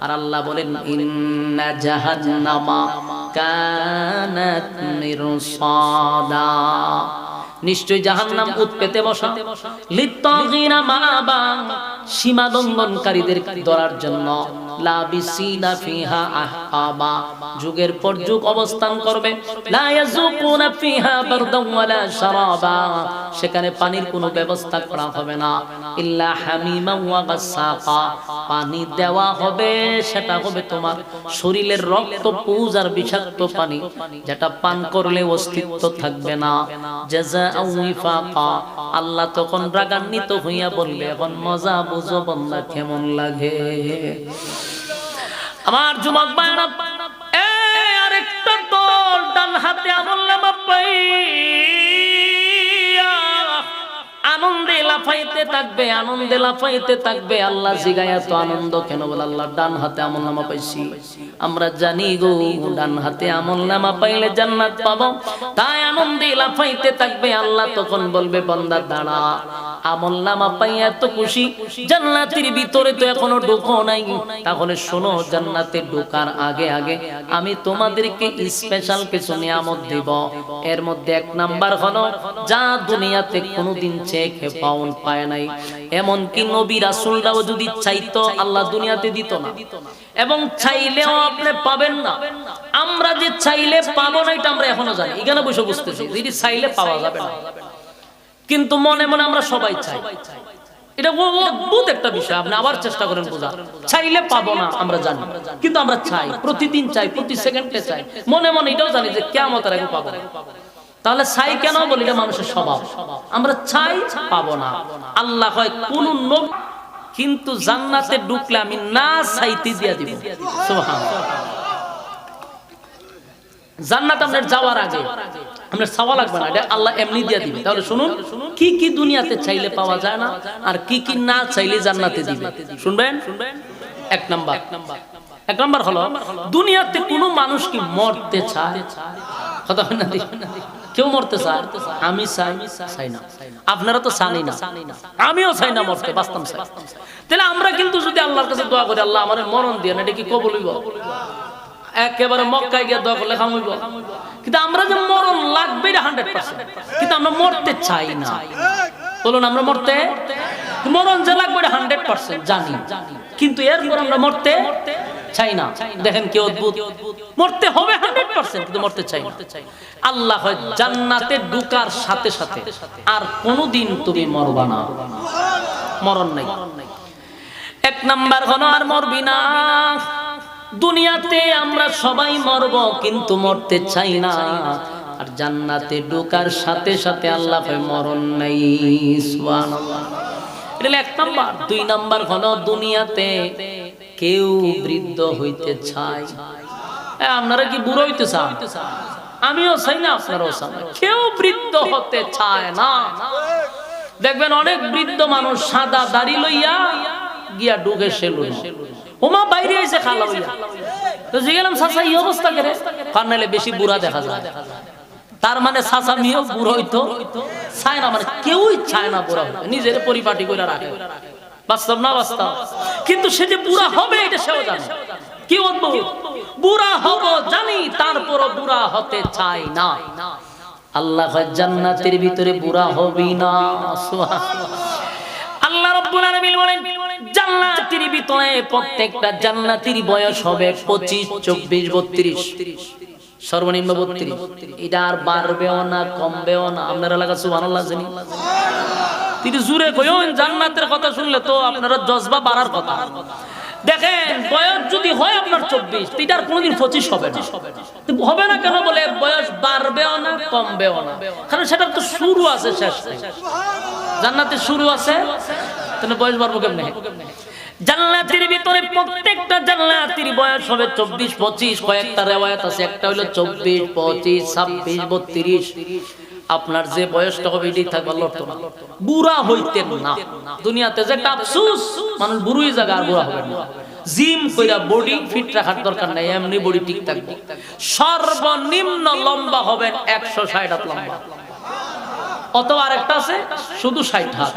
আর আল্লাহ বলেন ইন্না জাহান্নামা কানাত মিরসাদা, নিশ্চয় জাহান্নাম উৎপেতে বসা, লিত্তাগিনা মাআবা, সীমা লঙ্ঘনকারীদের ধরার জন্য, লাবিসিনা ফিহা আহকাবা, যুগের পর যুগ অবস্থান করবে, লা ইয়াযুকুনা ফিহা বারদান ওয়ালা শারাবা, সেখানে পানির কোনো ব্যবস্থা করা হবে না, ইল্লা হামিমা ওয়া গাসসাকা, পানি দেওয়া হবে সেটা হবে তোমার শরীরের রক্ত পুজ আর বিষাক্ত পানি, যেটা পান করলে অস্তিত্ব থাকবে না। জাযাআ ওয়াফাকা, আল্লাহ তখন রাগান্বিত হইয়া বলবে এখন মজা বুঝো বান্দা কেমন লাগে। আমার যুবক ভাইরা, এই আরেকটা দল ডান হাতে আমলনামা পাইয়া আনন্দে লাফাইতে থাকবে, আনন্দে লাফাইতে থাকবে। আল্লাহ জিগায়া তো আনন্দ কেন? বলে আল্লাহ ডান হাতে আমলনামা পাইছি। আমরা জানি গো ডান হাতে আমলনামা পাইলে জান্নাত পাবো, তাই আনন্দে লাফাইতে থাকবে। আল্লাহ তখন বলবে বান্দা দাঁড়া, আমলনামা পাইয়া তো খুশি, জান্নাতের ভিতরে তো এখনো ঢোকো নাই, তাহলে শোনো জান্নাতে ঢোকার আগে আগে আমি তোমাদেরকে স্পেশাল কিছু নিয়ামত দেব। এর মধ্যে 1 নাম্বার হলো যা দুনিয়াতে কোনোদিন চেখে পায় নাই, এমন কি নবী রাসূলরাও যদি চাইতো আল্লাহ দুনিয়াতে দিত না, এবং চাইলেও আপনি পাবেন না। আমরা যে চাইলে পাবো না এটা আমরা এখনো জানি, এখানে বসে বুঝতেছি যদি চাইলে পাওয়া যাবে না, কিন্তু মনে মনে আমরা সবাই চাই। এটা অদ্ভুত একটা বিষয়, আপনি আবার চেষ্টা করেন বোঝা। চাইলে পাবো না আমরা জানি, কিন্তু আমরা চাই, প্রতিদিন চাই, প্রতি সেকেন্ডে চাই, মনে মনে এটাও জানি যে কিয়ামতের আগে পাবো। তাহলে চাই কেন বলি? এটা মানুষের স্বভাব, আমরা চাই পাবো না। আল্লাহ হয় কোন নবী কিন্তু জান্নাতে ঢুকলে আমি না চাইতে দিয়া দিব। সুবহানাল্লাহ। জান্নাত আপনার যাওয়ার আগে আপনার চাওয়া লাগবে না, এটা আল্লাহ এমনি দিয়ে দিবে। তাহলে শুনুন কি কি দুনিয়াতে চাইলে পাওয়া যায় না আর কি কি না চাইলে জান্নাতে দিবে, শুনবেন। 1 নাম্বার হলো দুনিয়াতে কোনো মানুষ কি মরতে চায়? কথা হয় না? কেউ মরতে চায়? আমি চাই না, আপনারা তো চানই না, আমিও চাই না মরতে, বাস্তব চাই। তাহলে আমরা কিন্তু যদি আল্লাহর কাছে দোয়া করি আল্লাহ আমারে মরণ দিয়ে না, এটা কি কবুল হইব? একেবারে মক্কায় গিয়ে দোয়া করলে কাম হইব? কিন্তু আমরা যে মরণ লাগবে এটা 100%, কিন্তু আমরা মরতে চাই না। বলুন আমরা মরণ যে লাগবে এটা 100% জানি, কিন্তু এরপর আমরা মরতে চাই না। দেখেন কি অদ্ভুত, মরতে হবে 100% কিন্তু মরতে চাই না। আল্লাহ হয় জান্নাতে ঢোকার সাথে সাথে আর কোনোদিন তুমি মরবা না, মরণ নাই। 1 নাম্বার হলো আর মরবি না। দুনিয়াতে আমরা সবাই মরব কিন্তু মরতে চাই না, আর জান্নাতে ঢোকার সাথে সাথে আল্লাহ কয় মরণ নাই। সুবহানাল্লাহ। এটা 1 নাম্বার। 2 নাম্বার হলো দুনিয়াতে কেউ বৃদ্ধ হইতে চায়। আপনারা কি বুড়ো হইতে চান? আমিও চাই না, আপনারাও চান না, কেউ বৃদ্ধ হতে চায় না। দেখবেন অনেক বৃদ্ধ মানুষ সাদা দাড়ি লইয়া গিয়া ঢুকে সেলুন, ওমা বাইরে এসে খালা হইয়া তো জিগেলাম চাচা এই অবস্থা করে, কারণে বেশি বুড়া দেখা যায়। তার মানে চাচা মিও বুড়ো হইতো চায় না, মানে কেউই চায় না বুড়া হইতে, নিজের পরিপাটি করে রাখে। বাস্তব না বাস্তব? কিন্তু সে যে বুড়া হবে এটা সেও জানে। কি অদ্ভুত, বুড়া হব জানি তারপরও বুড়া হতে চাই না। আল্লাহ জান্নাতের ভিতরে বুড়া হবি না। সুবহানাল্লাহ। আল্লাহ রাব্বুল আলামিন বলেন জান্নাতের ভিতরে প্রত্যেকটা জান্নাতীর বয়স হবে 25 24 32 সর্বনিম্ন 32 এটা আর বাড়বেও না কমবেও না আপনারা লাগা সুবহানাল্লাহ জানি তিনি জুরে কইন জান্নাতের কথা শুনলে তো আপনারা জজবা বাড়ার কথা দেখেন বয়স যদি হয় আপনার 24 এটার কোনোদিন 25 হবে না হবে না কেন বলে বয়স বাড়বেও না কমবেও না কারণ সেটার তো শুরু আছে শেষ নেই জান্নাতের শুরু আছে তাহলে বয়স বাড়বে কেমনে জান্নাতের ভিতরে প্রত্যেকটা জান্নাতীর বয়স হবে 24 25 কয়েকটা riwayat আছে একটা হলো 24 25 26 32 আপনার যে বয়সটা হবে এটাই থাকবে আল্লাহর তো বুড়া হইতেন না দুনিয়াতে যে একটা আফসোস মানুষ বুড়োই জায়গা আর বুড়া হবে না জিম কইরা বডি ফিট রাখার দরকার নাই এমনি বডি ঠিক থাকবে সর্বনিম্ন লম্বা হবেন 160 হাত লম্বা অথবা আরেকটা আছে শুধু 60 হাত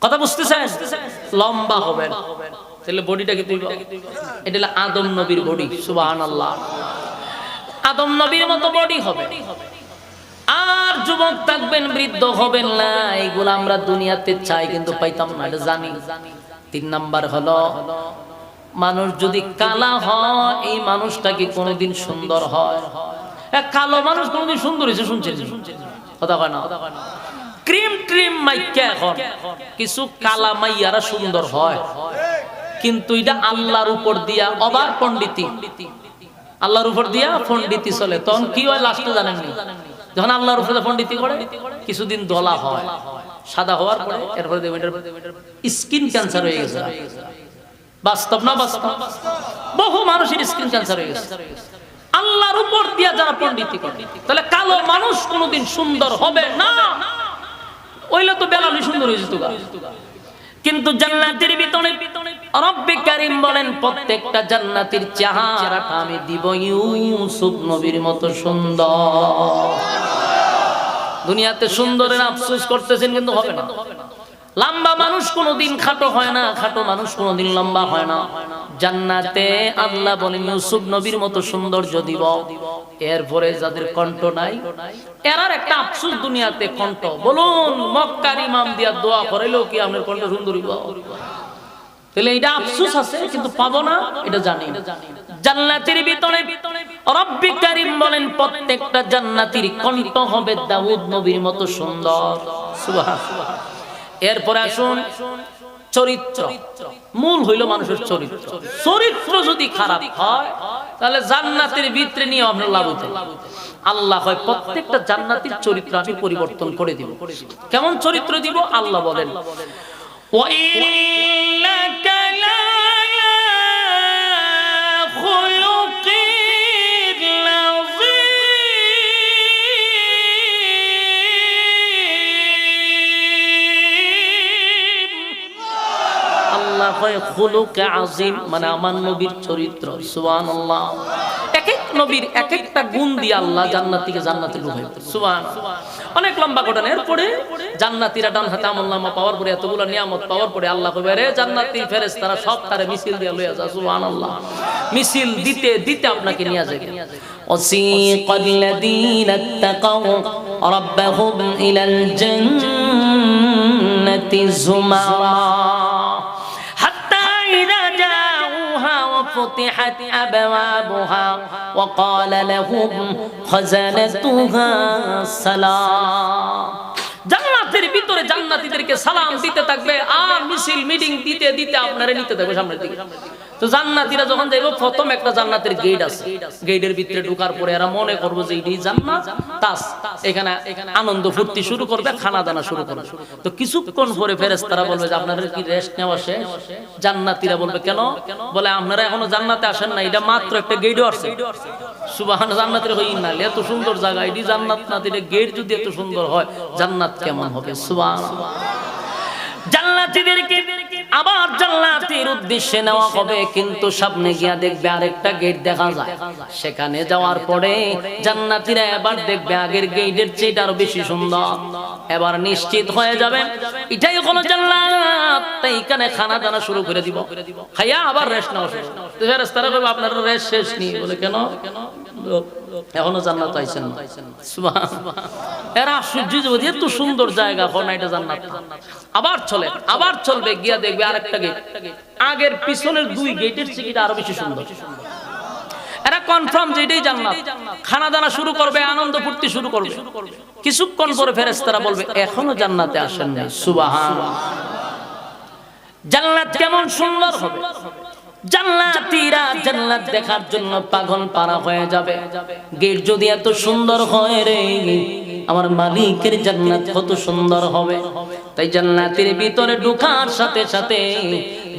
কথা বুঝতেছেন লম্বা হবেন তাহলে বডিটা কি তুইবা এটা হলো আদম নবীর বডি সুবহানাল্লাহ আদম নবীর মতো বডি হবে আর যুবক থাকবেন বৃদ্ধ হবেন না এগুলো আমরা দুনিয়াতে চাই কিন্তু পাইতাম না এটা জানি 3 নাম্বার হলো মানুষ যদি কালা হয় এই মানুষটা কি কোনোদিন সুন্দর হয় এক কালো মানুষ কোনোদিন সুন্দর হয়েছে শুনছেন কথা কয় না ক্রিম ট্রিম মাইকা এখন কিছু কালা মাইয়ারা সুন্দর হয় কিন্তু এটা আল্লাহর উপর দিয়া অবার পণ্ডিতি আল্লাহর উপর দিয়া পণ্ডিতি চলে তখন কি হয় লাস্টে জানেন না যখন আল্লাহর উপরে পণ্ডিতি করে কিছুদিন দলা হয় সাদা হওয়ার পরে এরপরে স্কিন ক্যান্সার হয়ে গেছে বাস্তব না বাস্তব বহু মানুষের স্কিন ক্যান্সার হয়ে গেছে আল্লাহর উপর দিয়া যারা পণ্ডিতি করে তাহলে কালো মানুষ কোনোদিন সুন্দর হবে না ওইলে তো বেলালি সুন্দর হয়েছে তো কিন্তু জান্নাতের ভিতরে রব্বে কারীম বলেন প্রত্যেকটা জান্নাতীর চেহারাটা আমি দিব ইউসুফ নবীর মতো সুন্দর দুনিয়াতে সুন্দরের আফসোস করতেছেন কিন্তু হবে না লম্বা মানুষ কোনোদিন খাটো হয় না খাটো মানুষ কোনোদিন লম্বা হয় না জান্নাতে আল্লাহ বলেন ইউসুফ নবীর মতো সৌন্দর্য দিব এরপরে যাদের কণ্ঠ নাই এরার একটা আফসোস দুনিয়াতে কণ্ঠ বলুন মক্কার ইমাম দিয়া দোয়া করাইলো কি আপনার কণ্ঠ সুন্দর হইব তাহলে এটা আফসোস আছে কিন্তু পাবো না এটা জানি জান্নাতের ভিতরে রব্বে কারীম বলেন প্রত্যেকটা জান্নাতীর কণ্ঠ হবে দাউদ নবীর মতো সুন্দর সুবহানাল্লাহ এরপরে আসুন চরিত্র মূল হইল মানুষের চরিত্র চরিত্র যদি খারাপ হয় তাহলে জান্নাতের ভিতরে নিয়ে আপনার লাভ হইতে আল্লাহ হয় প্রত্যেকটা জান্নাতীর চরিত্র আমি পরিবর্তন করে দিব কেমন চরিত্র দিব আল্লাহ বলেন ওয়া ইন্নাকা লা খুলুকে আযীম মানে আমার নবীর চরিত্র সুবহানাল্লাহ এক এক নবীর এক একটা গুণ দিয়ে আল্লাহ জান্নাতীকে জান্নাতে ঢুকায় সুবহানাল্লাহ অনেক লম্বা ঘটনা এরপরে জান্নাতীরা ডান হাতে আমলনামা পাওয়ার পরে এতগুলো নিয়ামত পাওয়ার পরে আল্লাহ কইবে রে জান্নাতী ফেরেশতারা সব তারে মিছিল দিয়ে লইয়া যা সুবহানাল্লাহ মিছিল দিতে দিতে আপনাকে নিয়ে যাবে ওয়াসিকাল লাযীনা তাকাউ রাব্বাহুম ইলাল জান্নাতি যুমারা فتحت أبوابها وقال لهم خزنتها سلام জান্নাতের ভিতরে জান্নাতীদেরকে সালাম দিতে থাকবে আর মিছিল মিটিং দিতে দিতে আপনারা নিতে থাকবে সামনের দিকে তো জান্নাতীরা যখন যাইবো প্রথম একটা জান্নাতের গেট আছে গেটের ভিতরে ঢোকার পরে এরা মনে করবে যে এটাই জান্নাত তাস এখানে আনন্দ ফুর্তি শুরু করবে খানা দানা শুরু করবে তো কিছুক্ষণ পরে ফেরেশতারা বলবে যে আপনাদের কি রেস্ট নেওয়া শেষ জান্নাতীরা বলবে কেন বলে আপনারা এখনো জান্নাতে আসেন না এটা মাত্র একটা গেটও আছে সুবহানাল্লাহ জান্নাতের হই না এত সুন্দর জায়গা এটি জান্নাত না দিলে গেট যদি এত সুন্দর হয় জান্নাত কেমন হবে সুবহানাল্লাহ জান্নাতীদেরকে আবার জান্নাতের উদ্দেশ্যে নেওয়া হবে কিন্তু সামনে গিয়া দেখবে আরেকটা গেট দেখা যায় সেখানে যাওয়ার পরে জান্নাতীরা এবার দেখবে আগের গেটের চেয়ে আরো বেশি সুন্দর এবার নিশ্চিত হয়ে যাবে এটাই হলো জান্নাত তাই এখানে খানা দানা শুরু করে দিব খাইয়া আবার রেস্ট নাও ফেরেশতারা কইবে আপনার রেস্ট শেষ নেই বলে কেন এখনো জান্নাত আইছেন না। সুবহানাল্লাহ। এরা আশ্চর্য যে এত সুন্দর জায়গা, কোন এটা জান্নাত না। আবার চলে, আবার চলবে, গিয়া দেখবে আরেকটা গেট, আগের পিছনের দুই গেটের চেয়ে আরো বেশি সুন্দর। এরা কনফার্ম যে এটাই জান্নাত। খানা দানা শুরু করবে, আনন্দ ফুর্তি শুরু করবে। কিছুক্ষণ পরে ফেরেশতারা বলবে এখনো জান্নাতে আসেন নাই। সুবহানাল্লাহ। জান্নাত কেমন সুন্দর হবে, জান্নাতীরা জান্নাত দেখার জন্য পাগল পারা হয়ে যাবে। গেট যদি এত সুন্দর হয় রে, আমার মালিকের জান্নাত কত সুন্দর হবে। তাই জান্নাতের ভিতরে ঢোকার সাথে সাথে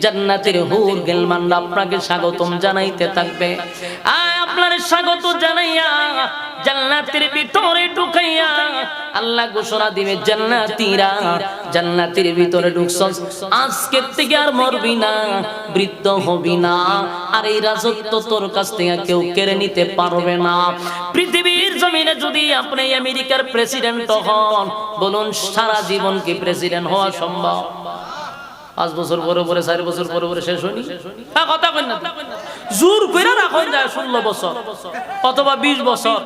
জান্নাতের হুর গেলমানরা আপনাকে স্বাগতম জানাইতে থাকবে। আয় আপনার স্বাগত জানাইয়া জান্নাতের ভিতরে ঢুকাইয়া আল্লাহ ঘোষণা দিবে, জান্নাতীরা জান্নাতের ভিতরে ঢুকছস, আজকের থেকে আর মরবি না, বৃদ্ধ হবি না, আর এই রাজত্ব তোর কাছ থেকে কেউ কেড়ে নিতে পারবে না। পৃথিবীর জমিনে যদি আপনি আমেরিকার প্রেসিডেন্ট হন, বলুন সারা জীবন কি প্রেসিডেন্ট হওয়া সম্ভব? 5 বছর পরে পরে 4 বছর পরে পরে শেষ হয়নি। কথা কই না, জোর করে রাখুন যায় 16 বছর অথবা 20 বছর,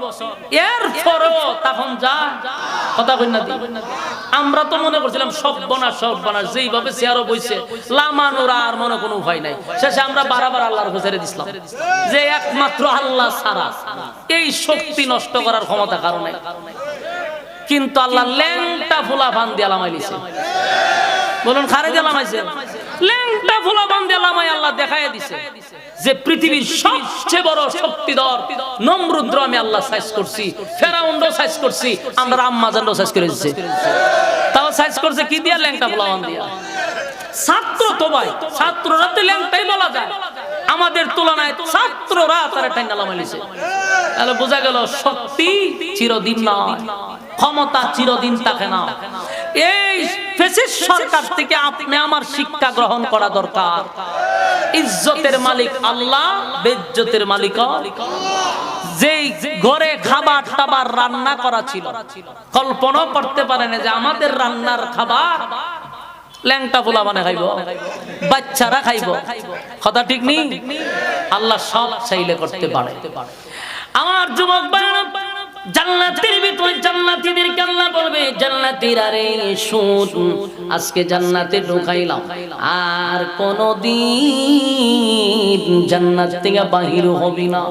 এর পরেও তখন যা কথা কই না। আমরা তো মনে করছিলাম সর্বনাশ যেইভাবে চেয়ারও বইছে লামানোর আর মনে কোনো উপায় নাই। শেষে আমরা বারবার আল্লাহর উপর ছেড়ে দিছিলাম যে একমাত্র আল্লাহ ছাড়া এই শক্তি নষ্ট করার ক্ষমতা কারো নাই। কিন্তু আল্লাহ ল্যাংটা ফুলা ফান দিয়ে লামাইছে। বলুন খারে দিয়ে লামাইছে, ল্যাংটা ফুলা ফান দিয়ে লামাই আল্লাহ দেখাইয়া দিছে যে পৃথিবীর সবচেয়ে বড় শক্তিধর নমরুদ্র আমি আল্লাহ সাইজ করছি, ফেরাউনও সাইজ করছি, আমরা আম্মাজানও সাইজ করে দিয়েছে। তাও সাইজ করছে কি দিয়া? ল্যাংটা ফুলা ফান দিয়া। ছাত্র তো ভাই, ছাত্ররা তো ল্যাংটাই বলা যায়, আমাদের তুলনায় ছাত্ররা তারা টাইনা লামাইছে। তাহলে বোঝা গেল শক্তি চিরদিন নয়, ক্ষমতা চিরদিন থাকে না। এই ফ্যাসিস্ট সরকার থেকে আপনি আমার শিক্ষা গ্রহণ করা দরকার। ইজ্জতের মালিক আল্লাহ, বেইজ্জতের মালিক। যেই ঘরে খাবার টাবার রান্না করা ছিল, কল্পনা করতে পারেন যে আমাদের রান্নার খাবার ল্যাংটা পোলা মানে খাইব, বাচ্চারা খাইব। কথা ঠিক নেই? আল্লাহ সব চাইলে করতে পারে। আমার যুবক ভাইরা, জান্নাতের ভিতরে জান্নাতীদেরকে আল্লাহ বলবে, জান্নাতীরা রে শুন, আজকে জান্নাতে ঢুকাইলাম, আর কোনদিন জান্নাত থেকে বাহির হবি না,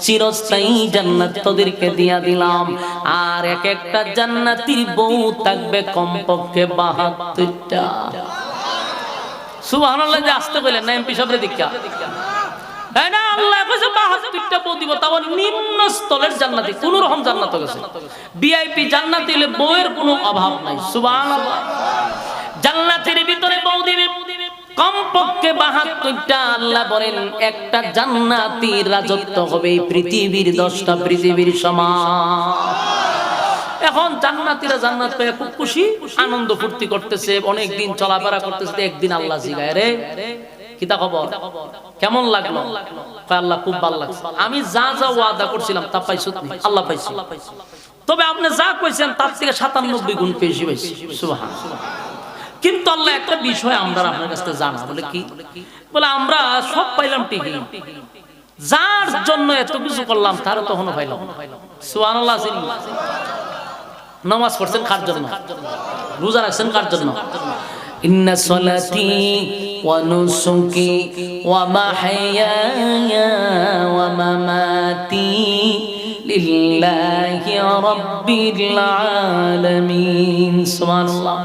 চিরস্থায়ী জান্নাত তোদেরকে দিয়া দিলাম। আর এক একটা জান্নাতীর বউ থাকবে কমপক্ষে 72টা। সুবহানাল্লাহ। যে আসতে কইলেন না এমপি সাহেবের দীক্ষা, তাই না? আল্লাহ কইছে 72টা বউ দিব, তাও নিম্ন স্তরের জান্নাতি, কোন রকম জান্নাত গেছে। ভিআইপি জান্নাতি হলে বউয়ের কোনো অভাব নাই। সুবহানাল্লাহ। জান্নাতের ভিতরে বউ দিবে কমপক্ষে 72টা। আল্লাহ বলেন একটা জান্নাতীর রাজত্ব হবে পৃথিবীর 10টা পৃথিবীর সমান। এখন জান্নাতীরা জান্নাত পেয়ে খুব খুশি, আনন্দ ফুর্তি করতেছে, অনেক দিন চলাফেরা করতেছে। একদিন আল্লাহ জিগায়, রে কিতা খবর, কেমন লাগলো? আল্লাহ খুব ভালো লাগছে, আমি যা যা ওয়াদা করছিলাম তা পাইছো? আল্লাহ পাইছি, তবে আপনি যা কইছেন তার থেকে 97 গুণ বেশি পাইছি। সুবহানাল্লাহ। কিন্তু আল্লাহ একটা বিষয় আমরা আপনার কাছে জানা, বলে কি? বলে আমরা সব পাইলাম ঠিকই, যার জন্য এত কিছু করলাম তার তখনও পাইলাম। সুবহানাল্লাহ। নামাজ পড়ছেন কার জন্য? রোজা রাখছেন কার জন্য? ইন্না সলাতি ওয়া নুসুকি ওয়া মাহইয়ায়া ওয়া মামাতি লিল্লাহি রাব্বিল আলামিন। সুবহানাল্লাহ।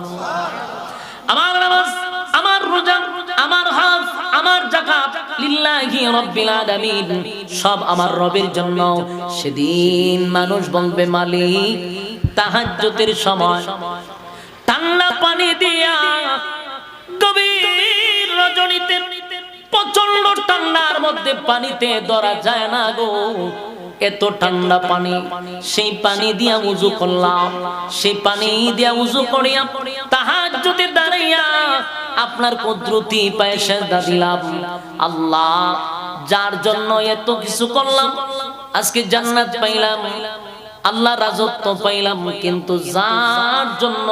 আমার নামাজ, আমার রোজা, আমার হজ, আমার যাকাত লিল্লাহি রাব্বিল আলামিন, সব আমার রবের জন্য। সেদিন মানুষ বলবে, মালিক তাহাজ্জুদের সময় ঠান্ডা পানি দিয়া গভীর রজনীতে প্রচন্ড ঠান্ডার মধ্যে পানিতে ধরা যায় না গো, এত ঠান্ডা পানি, সেই পানি দিয়া উযু করলাম, সেই পানি দিয়া উযু করিয়া তাহাজ্জুদে দাঁড়াইয়া আপনার কুদরতি পায়ে সেজদা দিলাম। আল্লাহ, যার জন্য এত কিছু করলাম, আজকে জান্নাত পাইলাম, আল্লাহ রাজত্ব পাইলাম, কিন্তু যার জন্য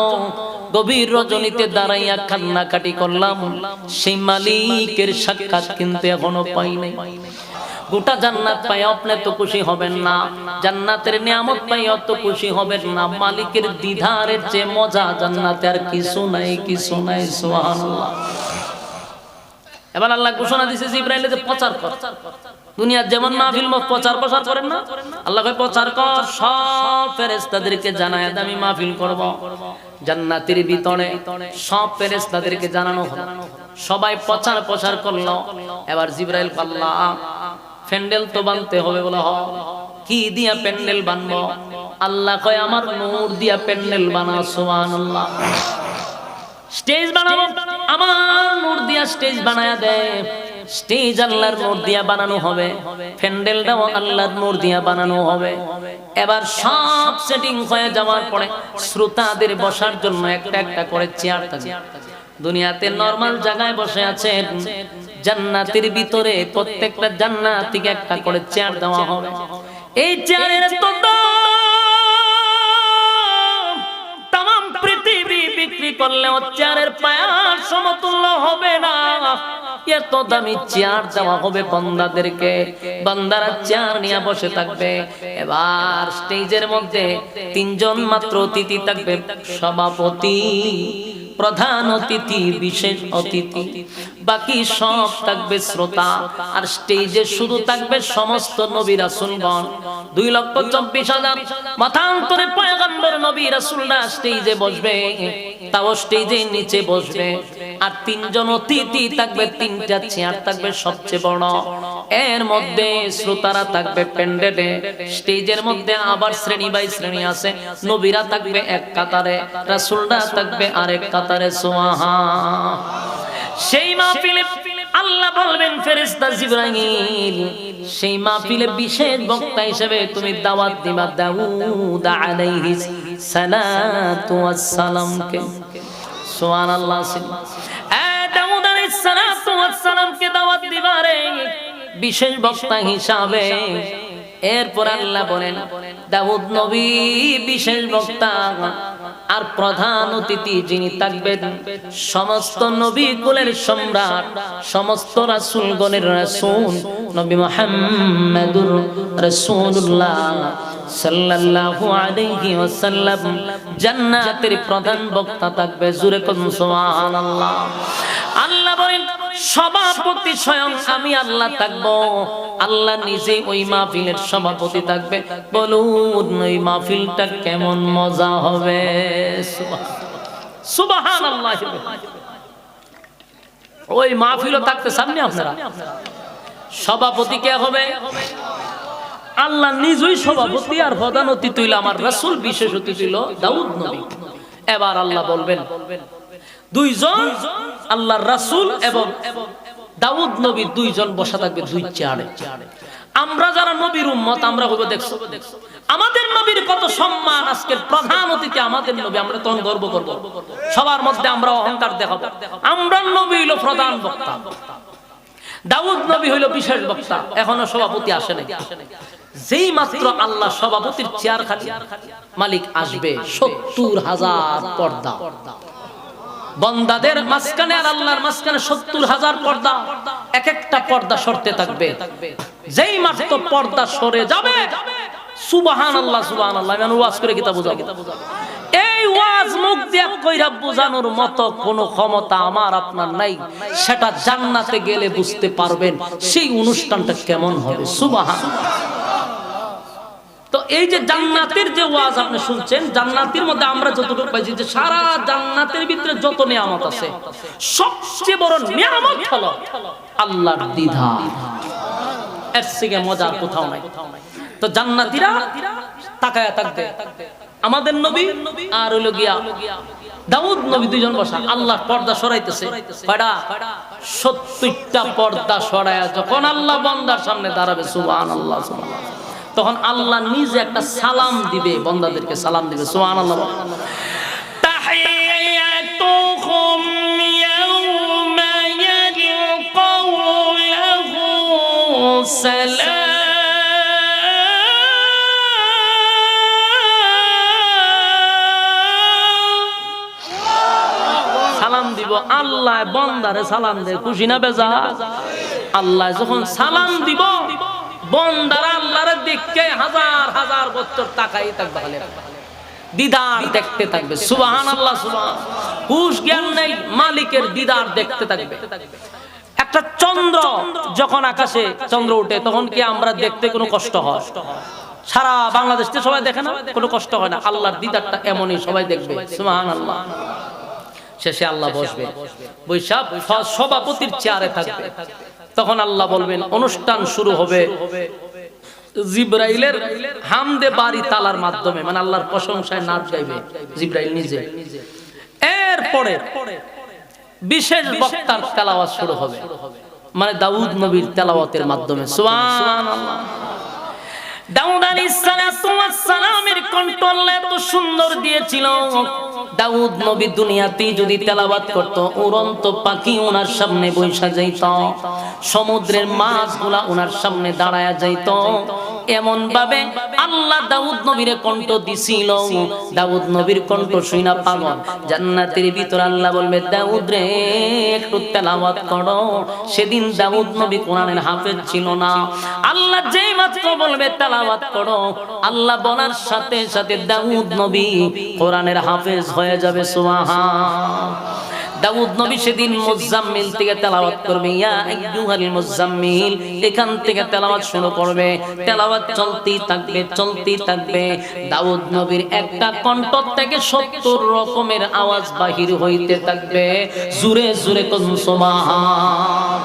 গভীর রজনীতে দাঁড়াইয়া কান্নাকাটি করলাম, সেই মালিকের সাক্ষাৎ কিন্তু এখনো পাই নাই। গোটা জান্নাত পাই আপনি তো খুশি হবেন না, জান্নাতের নিয়ামত পাই অত খুশি হবেন না। মালিকের দিদারের যে মজা জান্নাতে আর কিছু নাই, কিছু নাই। সুবহানাল্লাহ। এবার আল্লাহ ঘোষণা দিয়েছে জিবরাইলকে প্রচার কর। দুনিয়ার যেমন মাহফিল প্রচার প্রসার করেন না, আল্লাহ কয় প্রচার কর, সব ফেরেশতাদেরকে জানায় আমি মাহফিল করব। জান্নাতের ভিতরে সব ফেরেশতাদেরকে জানানো হলো, সবাই প্রচার প্রসার করলো। এবার জিবরাইল আল্লাহ প্যান্ডেল তো বানতে হবে, বলে কি দিয়া প্যান্ডেল বানবো? আল্লাহ কয় আমার নূর দিয়া প্যান্ডেল বানা। সুবহানাল্লাহ। স্টেজ বানাবো, আমার নূর দিয়া স্টেজ বানায়া দে। স্টেজ আল্লাহর নূর দিয়া বানানো হবে, প্যান্ডেলটাও আল্লাহর নূর দিয়া বানানো হবে। এবার সব সেটিং হয়ে যাওয়ার পরে শ্রোতাদের বসার জন্য একটা একটা করে চেয়ার থাকবে। দুনিয়াতে নরমাল জায়গায় বসে আছেন, জান্নাতের ভিতরে প্রত্যেকটা জান্নাতীকে একটা করে চেয়ার দেওয়া হবে। এই চেয়ারের তো তামাম পৃথিবী বিক্রি করলেও চেয়ারের পায়ার সমতুল্য হবে না। এত দামি চেয়ার দেওয়া হবে বান্দাদেরকে, বান্দারা চেয়ার নিয়ে বসে থাকবে। এবার স্টেজের মধ্যে তিনজন মাত্র অতিথি থাকবে, সভাপতি, প্রধান অতিথি, বিশেষ অতিথি, বাকি সব থাকবে শ্রোতা। আর স্টেজে শুধু থাকবে সমস্ত নবী রাসূলগণ। 2,24,000 মাথান্তরে পয়গম্বর নবী রাসূলরা স্টেজে বসবে, তাও স্টেজের নিচে বসবে। আর তিনজন অতিথি থাকবে, তিনটা চেয়ার থাকবে সবচেয়ে বড়। এর মধ্যে শ্রোতারা থাকবে প্যান্ডেলে, স্টেজের মধ্যে আবার শ্রেণী বাই শ্রেণী আছে। নবীরা থাকবে এক কাতারে, রাসূলরা থাকবে আরেক কাতারে। সুবহান। সেই মাহফিলে আল্লাহ বলবেন ফেরেশতা জিবরাইল, সেই মাহফিলে বিশেষ বক্তা হিসেবে তুমি দাওয়াত দিবা দাউদ আলাইহিস সালাতু ওয়াস সালামকে। সুবহানাল্লাহ। দাউদ আলাইহিস সালাতু ওয়াস সালামকে দাওয়াত দিবা রে বিশেষ বক্তা হিসাবে। এরপর আল্লাহ বলেন দাউদ নবী বিশেষ বক্তা, আর প্রধান অতিথি যিনি থাকবেন সমস্ত নবী কুলের সম্রাট, সমস্ত রাসূলগণের রাসূল নবী মুহাম্মদুর রাসূলুল্লাহ সাল্লাল্লাহু আলাইহি ওয়াসাল্লাম জান্নাতের প্রধান বক্তা থাকবে। জোরে কোন সুবহানাল্লাহ। আল্লাহ বলেন সভাপতি স্বয়ং আমি আল্লাহ থাকবো। আল্লাহ নিজে ওই মাহফিলের সভাপতি থাকবে। বলুন ওই মাহফিলটা কেমন মজা হবে। সুবহানাল্লাহ। ওই মাহফিলও থাকতে সামনে আপনারা। সভাপতি কে হবে? আল্লাহ নিজেই সভাপতি, আর প্রধান অতিথি হইল আমার রাসূল, বিশেষ অতিথি হইল দাউদ নবী। এবার আল্লাহ বলবেন দুইজন আল্লাহর রাসূল এবং দাউদ নবী দুইজন বসা থাকবে দুই চেয়ারে। আমরা যারা নবীর উম্মত আমরা হবে দেখছো আমাদের নবীর কত সম্মান। আজকের প্রধান অতিথি আমাদের নবী, আমরা তখন গর্ব করব, সবার মধ্যে আমরা অহংকার দেখাবো। আমরা নবী হইল প্রধান বক্তা, দাউদ নবী হইল বিশেষ বক্তা, এখনো সভাপতি আসে নাই। যেই মাত্র আল্লাহ সভাপতির চেয়ার খালি, মালিক আসবে 70,000 পর্দা, বান্দাদের মাঝখানে আর আল্লাহর মাঝখানে 70,000 পর্দা, এক একটা পর্দা সরতে থাকবে। যেই মাত্র পর্দা সরে যাবে, সুবহানাল্লাহ সুবহানাল্লাহ। আমি ওয়াজ করে কিতা বুঝাবো? এই ওয়াজ মুখ দিয়া কইরা বোঝানোর মতো কোনো ক্ষমতা আমার আপনার নাই। সেটা জান্নাতে গেলে বুঝতে পারবেন সেই অনুষ্ঠানটা কেমন হবে। সুবহানাল্লাহ। তো এই যে জান্নাতের যে ওয়াজ আপনি শুনছেন, জান্নাতের মধ্যে আমরা যতটুকু পাইছি যে সারা জান্নাতের ভিতরে যত নিয়ামত আছে, সবচেয়ে বড় নিয়ামত হলো আল্লাহর দ্বিধার। এর থেকে মজার কোথাও নাই। তো জান্নাতীরা তাকায়া থাকবে আমাদের নবী আর হইল গিয়া দাউদ নবী, দুইজন বসা। আল্লাহ পর্দা সরাইতেছে কয়টা? 70টা পর্দা সরায়া যখন আল্লাহ বান্দার সামনে দাঁড়াবে, সুবহানাল্লাহ সুবহানাল্লাহ, তখন আল্লাহ নিজে একটা সালাম দিবে, বান্দাদেরকে সালাম দিবে। সুবহানাল্লাহ। তাহিয়াতুহুম ইয়াওমা ইয়ালকাউনাহু সালাম। সালাম দিব আল্লাহ বান্দারে সালাম দে, খুশি না বেজা? আল্লাহ যখন সালাম দিব বন্দারা আল্লাহর দিকে হাজার হাজার বছর তাকাই থাকবে, খালি দিদার দেখতে থাকবে। সুবহানাল্লাহ, সুবহান। হুশ জ্ঞান নেই, মালিকের দিদার দেখতে থাকবে। একটা চন্দ্র যখন আকাশে চন্দ্র ওঠে তখন কি আমরা দেখতে কোনো কষ্ট হয়? সারা বাংলাদেশে সবাই দেখে না, কোনো কষ্ট হয় না। আল্লাহর দিদারটা এমনই, সবাই দেখবে। সুবহানাল্লাহ। শেষে আল্লাহ বসবে, বৈশাখ সভাপতির চেয়ারে থাকবে। তখন আল্লাহ বলবেন, অনুষ্ঠান শুরু হবে জিবরাইলের হামদে বাড়ি তালার মাধ্যমে, মানে আল্লাহর প্রশংসায় নাচ গাইবে জিবরাইল নিজে। এরপরে বিশেষ বক্তার তেলাওয়াত শুরু হবে, মানে দাউদ নবীর তেলাওয়াতের মাধ্যমে। সুবহানাল্লাহ। দাউদ আলাইহিস সালামের কণ্ঠ আল্লাহ এত সুন্দর দিয়েছিল, দাউদ নবী দুনিয়াতে যদি তেলাওয়াত করত, উড়ন্ত পাখি ওনার সামনে বৈশা যাইত, সমুদ্রের মাছগুলা ওনার সামনে দাঁড়ায়া যাইত। এমন ভাবে আল্লাহ দাউদ নবীর কণ্ঠ দিছিল, দাউদ নবীর কণ্ঠ শুইনা পাগল জান্নাতের ভিতর আল্লাহ বলবে, দাউদ রে একটু তেলাওয়াত করো। সেদিন দাউদ নবী কোরআনের হাফেজ ছিল না। আল্লাহ যেই মাত্র বলবে তেলাওয়াত করো, আল্লাহ বলার সাথে সাথে দাউদ নবী কোরআনের হাফেজ হয়ে যাবে। সুবহান। দাউদ নবী সেদিন মুজাম্মিল থেকে তেলাওয়াত করবে, ইয়া আইয়ুহাল মুজাম্মিল, এখান থেকে তেলাওয়াত শুরু করবে। তেলাওয়াত চলতেই থাকবে, চলতেই থাকবে। দাউদ নবীর একটা কণ্ঠ থেকে 70 রকমের আওয়াজ বাহির হইতে থাকবে। জোরে জোরে কোন সুবহান।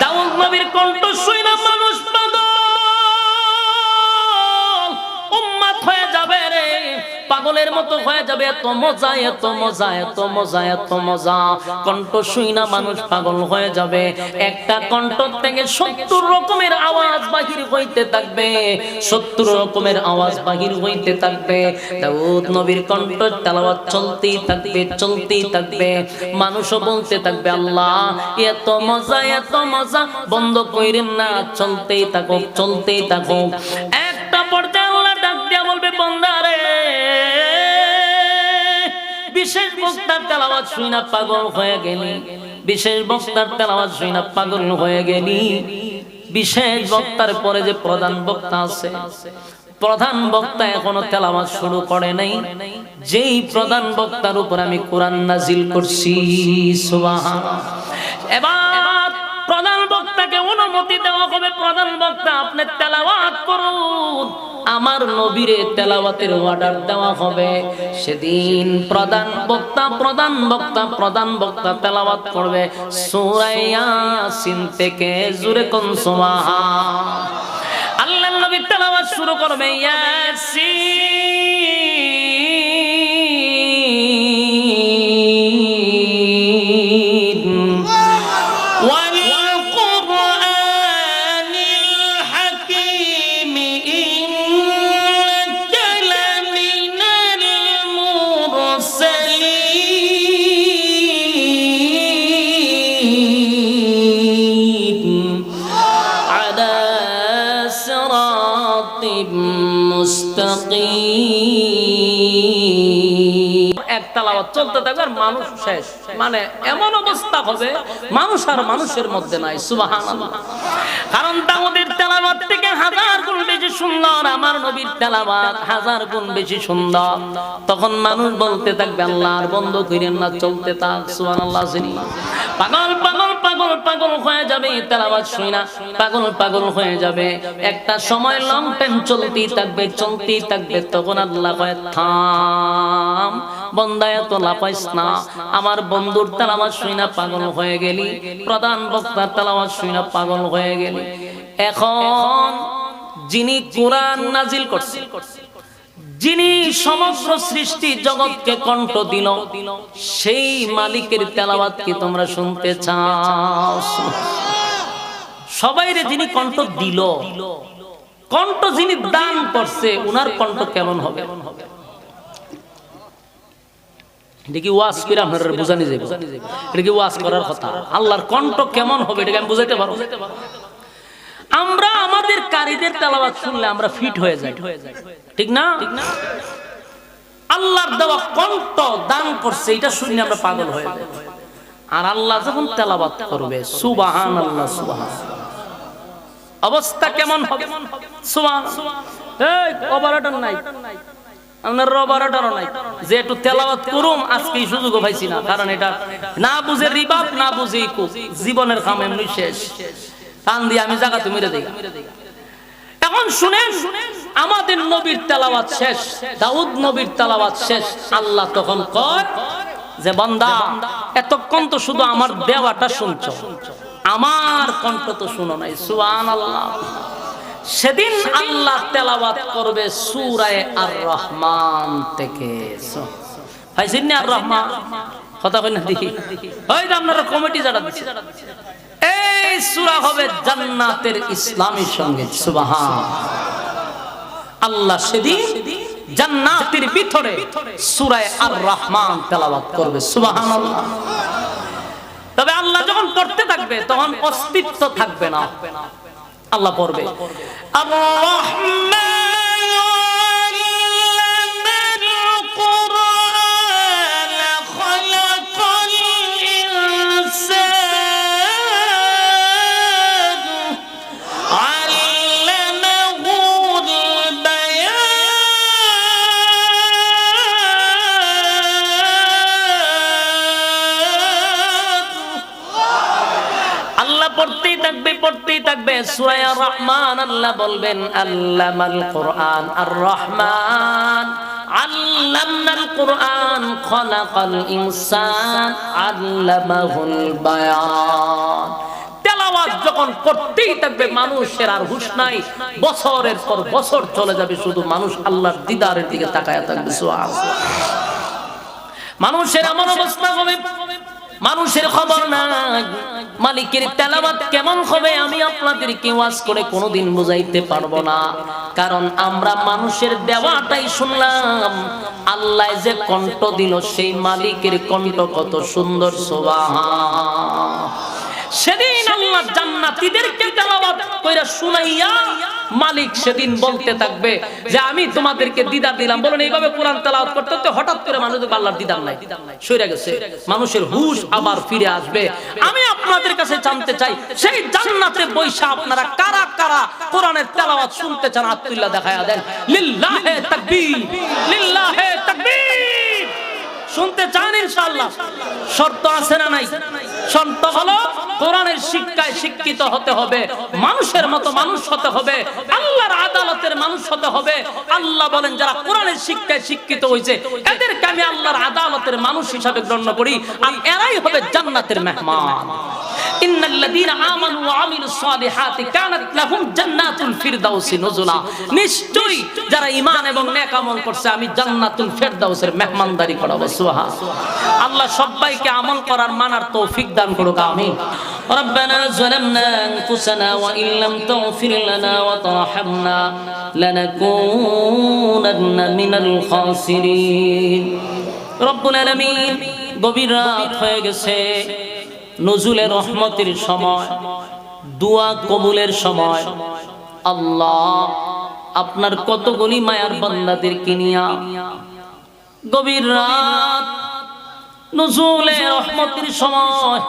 দাউদ নবীর কণ্ঠ শুনে মানুষ পাগল, উম্মত হয়ে যাবে রে, পাগলের মতো হয়ে যাবে। এত মজা, এত মজা, এত মজা, এত মজা। কণ্ঠ শুইনা মানুষ পাগল হয়ে যাবে। একটা কণ্ঠ থেকে 70 রকমের আওয়াজ বাহির হইতে থাকবে, 70 রকমের আওয়াজ বাহির হইতে থাকবে। দাউদ নবীর কণ্ঠ তেলাওয়াত চলতেই থাকবে, চলতেই থাকবে। মানুষও বলতে থাকবে, আল্লাহ এত মজা, এত মজা, বন্ধ কইরেন না, চলতেই থাকুক, চলতেই থাকুক। একটা পর্যায়ে আল্লাহ ডাক দিয়া বলবে, বান্দারে, বিশেষ বক্তার তেলাওয়াত শুইনা পাগল হয়ে গেলি, বিশেষ বক্তার তেলাওয়াত শুইনা পাগল হয়ে গেলি। বিশেষ বক্তার পরে যে প্রধান বক্তা আছে, প্রধান বক্তা এখনো তেলাওয়াত শুরু করে নাই। যেই প্রধান বক্তার উপর আমি কোরআন নাজিল করছি, সুবহানাল্লাহ। এবার প্রধান বক্তাকে অনুমতি দেওয়া হবে, প্রধান বক্তা আপনি তেলাওয়াত করুন। আমার নবীরে তেলাওয়াতের অর্ডার দেওয়া হবে। সেদিন প্রধান বক্তা, প্রধান বক্তা, প্রধান বক্তা তেলাওয়াত করবে সূরা ইয়াসিন থেকে। জোরে কোন সুবহান। আল্লাহর নবী তেলাওয়াত শুরু করবে, ইয়াসিন ওয়াল কুরআনিল হাকীম ইন্নাকা লামিনাল মুরসালিন আলা সিরাতিম মুস্তাকিম। এক তেলাওয়াত চলতে থাকবে আর মানুষ শেষ, মানে এমন অবস্থা হবে মানুষ আর মানুষের মধ্যে নাই। সুবহানাল্লাহ। কারণ দাউদের তেলাওয়াত থেকে 1000 গুণ বেশি সুন্দর, আমার নবীর তেলাওয়াত 1000 গুণ বেশি সুন্দর। তখন মানুষ বলতে থাকবে, আল্লাহ আর বন্ধ কইরেন না, চলতে থাক। সুবহানাল্লাহ। পাগল পাগল পাগল পাগল হয়ে যাবে তেলাওয়াত শুইনা, পাগল পাগল হয়ে যাবে। একটা সময় লং টাইম চলতেই থাকবে, চলতেই থাকবে। তখন আল্লাহ কয়, থাম বান্দা, এত লাফাইস না। আমার বন্ধুর তেলাওয়াত শুইনা পাগল হয়ে গেলি, প্রধান বক্তার তেলাওয়াত শুইনা পাগল হয়ে গেলি। এখন যিনি কোরআন নাজিল করছে, যিনি সমগ্র সৃষ্টি জগৎকে কণ্ঠ দিল, সেই মালিকের তেলাওয়াত কি তোমরা শুনতে চাও? সবাইরে যিনি কণ্ঠ দিল, কণ্ঠ যিনি দান করছে, উনার কণ্ঠ কেমন হবে? দেখি ওয়াজ করে আপনারা বুঝানি যাবে, এটা কি ওয়াজ করার কথা? আল্লাহর কণ্ঠ কেমন হবে এটাকে আমি বুঝাইতে পারবো? আমরা আমাদের কারীদের তেলাওয়াত শুনলে আমরা ফিট হয়ে যাই, ঠিক না? আল্লাহর দেওয়া কণ্ঠ দান করছে, এটা শুনে আমরা পাগল হয়ে যাই। আর আল্লাহ যখন তেলাওয়াত করবে, সুবহানাল্লাহ, সুবহানাল্লাহ, অবস্থা কেমন হবে? সুবহানাল্লাহ। এই অপারেটর নাই, আপনার অপারেটরও নাই যে একটু তেলাওয়াত করুম, আজকে এই সুযোগও পাইছি না, কারণ এটা না বুঝে রিবাব, না বুঝে ইকো, জীবনের কাম এমনি শেষ। কান দিয়ে আমি জায়গা তুমি দেই। এখন শুনেন, আমাদের নবীর তেলাওয়াত শেষ, দাউদ নবীর তেলাওয়াত শেষ। আল্লাহ তখন কয় যে বান্দা, এতক্ষণ তো শুধু আমার দেওয়াটা শুনছো, আমার কণ্ঠ তো শুনো নাই। সুবহানাল্লাহ। সেদিন আল্লাহ তেলাওয়াত করবে সূরা আর রহমান থেকে। পাইছেন না আর রহমান? কথা কই না দেখি, ওই যে আপনারা কমিটি যারা দিচ্ছে, এই সূরা হবে জান্নাতের ইসলামী সঙ্গীত। সুবহান আল্লাহ। সেদিন জান্নাতের ভিতরে সূরা আর রহমান তেলাওয়াত করবে। সুবহানাল্লাহ। তবে আল্লাহ যখন পড়তে থাকবে তখন অস্তিত্ব থাকবে না। আল্লাহ পড়বে আর রহমান পড়তেই থাকবে সূরা আর রহমান। আল্লাহ বলবেন আল্লামাল কোরআন আর রহমান আল্লামনাল কোরআন খলাকাল ইনসান আল্লামাহুল বায়ান। তেলাওয়াত যখন করতেই থাকবে, মানুষের আর হুঁশ নাই, বছরের পর বছর চলে যাবে, শুধু মানুষ আল্লাহর দিদারের দিকে তাকায়া থাকবে। সুবহানাল্লাহ। মানুষের এমন অবস্থা হবে, মানুষের খবর নাই মালিকের তেলাওয়াত কেমন হবে আমি আপনাদেরকে ওয়াজ করে কোনোদিন বুঝাইতে পারবো না, কারণ আমরা মানুষের দেওয়াটাই শুনলাম। আল্লাহ যে কণ্ঠ দিল, সেই মালিকের কণ্ঠ কত সুন্দর। সুবহান। সেদিন আল্লাহ জান্নাতীদেরকে তেলাওয়াত কইরা শুনাইয়া মালিক সেদিন বলতে থাকবে যে আমি তোমাদেরকে দিদার দিলাম। বলেন এইভাবে কোরআন তেলাওয়াত করতে করতে হঠাৎ করে মানুষের আল্লাহর দিদার নাই, সরে গেছে, মানুষের হুশ আবার ফিরে আসবে। আমি আপনাদের কাছে জানতে চাই, সেই জান্নাতে বৈশা আপনারা কারা কারা কোরআনের তেলাওয়াত শুনতে চান? আত্মুল্লাহ দেখায়া দেন। লিল্লাহে তাকবীর, লিল্লাহে তাকবীর। শুনতে চান ইনশাআল্লাহ? শর্ত আছে না নাই? শর্ত হলো কোরআনের শিক্ষায় শিক্ষিত হতে হবে, মানুষের মতো মানুষ হতে হবে, আল্লাহর আদালতের মানুষ হতে হবে। আল্লাহ বলেন যারা কোরআনের শিক্ষায় শিক্ষিত হয়েছে এদেরকে আমি আল্লাহর আদালতের মানুষ হিসাবে গণ্য করি, আর এরাই হবে জান্নাতের মেহমান। ইন্নাল্লাযীনা আমানু ওয়া আমিলুস সালিহাতি কানাত লাহুম জান্নাতুল ফিরদাউসি নুজুলা। নিশ্চয়ই যারা ঈমান এবং নেক আমল করছে আমি জান্নাতুল ফিরদাউসের মেহমানদারি করাবো। সুবহানাল্লাহ। আল্লাহ সবাইকে আমল করার মানার তৌফিক দান করুক। আমিন। রব্বানা যালামনা আনফুসানা ওয়া ইন লাম তাগফির লানা ওয়া তারহামনা লানাকুনান্না মিনাল খাসিরিন। রব্বুল আলামিন, গভীর রাত হয়ে গেছে, নজুলের রহমতের সময়, দোয়া কবুলের সময়। আল্লাহ আপনার কতগুলি মায়ার বান্দাদেরকে নিয়া গভীর রাত নজুলের রহমতের সময়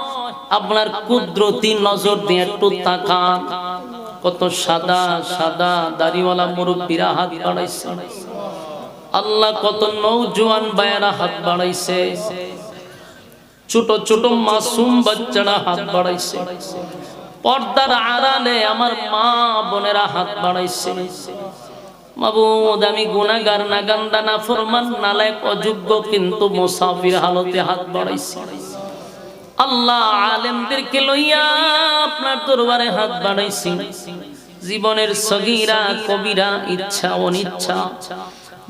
আপনার কুদরতি নজর দিয়ে একটু তাকান। কত সাদা সাদা দাড়িওয়ালা মুরব্বীরা হাত বাড়াইছে। আল্লাহ কত নওজোয়ান ভাইয়েরা হাত বাড়াইছে, ছোট ছোট মাসুম বাচ্চারা হাত বাড়াইছে, পর্দার আড়ালে আমার মা বোনেরা হাত বাড়াইছে। মাবুদ, আমি গুনাহগার, নাগান্দা, নাফরমান, নালায়েক, অযোগ্য, কিন্তু মুসাফির হালতে হাত বাড়াইছি। আল্লাহ আলেমদেরকে লইয়া আপনার দরবারে হাত বাড়াইছি। জীবনের সগীরা কবিরা, ইচ্ছা অনিচ্ছা,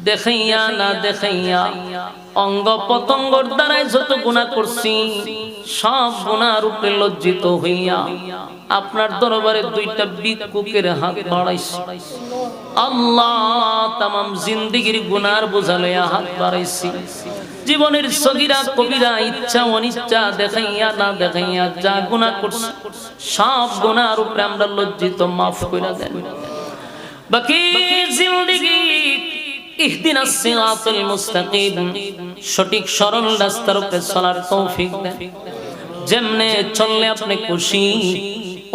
দেখাইয়া না দেখাইয়া, অঙ্গ পতঙ্গর দ্বারাই যত গুনাহ করছি সব গুনার উপরে লজ্জিত হইয়া আপনার দরবারে দুইটা ভিক্ষুকের হাত বাড়াইছি। আল্লাহ তামাম জিন্দেগির গুনার বোঝা লইয়া হাত বাড়াইছি। জীবনের সগীরা কবিরা, ইচ্ছা অনিচ্ছা, দেখাইয়া না দেখাইয়া যা গুনাহ করছি সব গুনার উপরে আমরা লজ্জিত, মাফ কইরা দেন। বাকি জিন্দেগি ইহদিনাস সিরাতাল মুস্তাকিম, সঠিক সরল রাস্তার উপরে চলার তৌফিক দেন। যেমনে চললে আপনি খুশি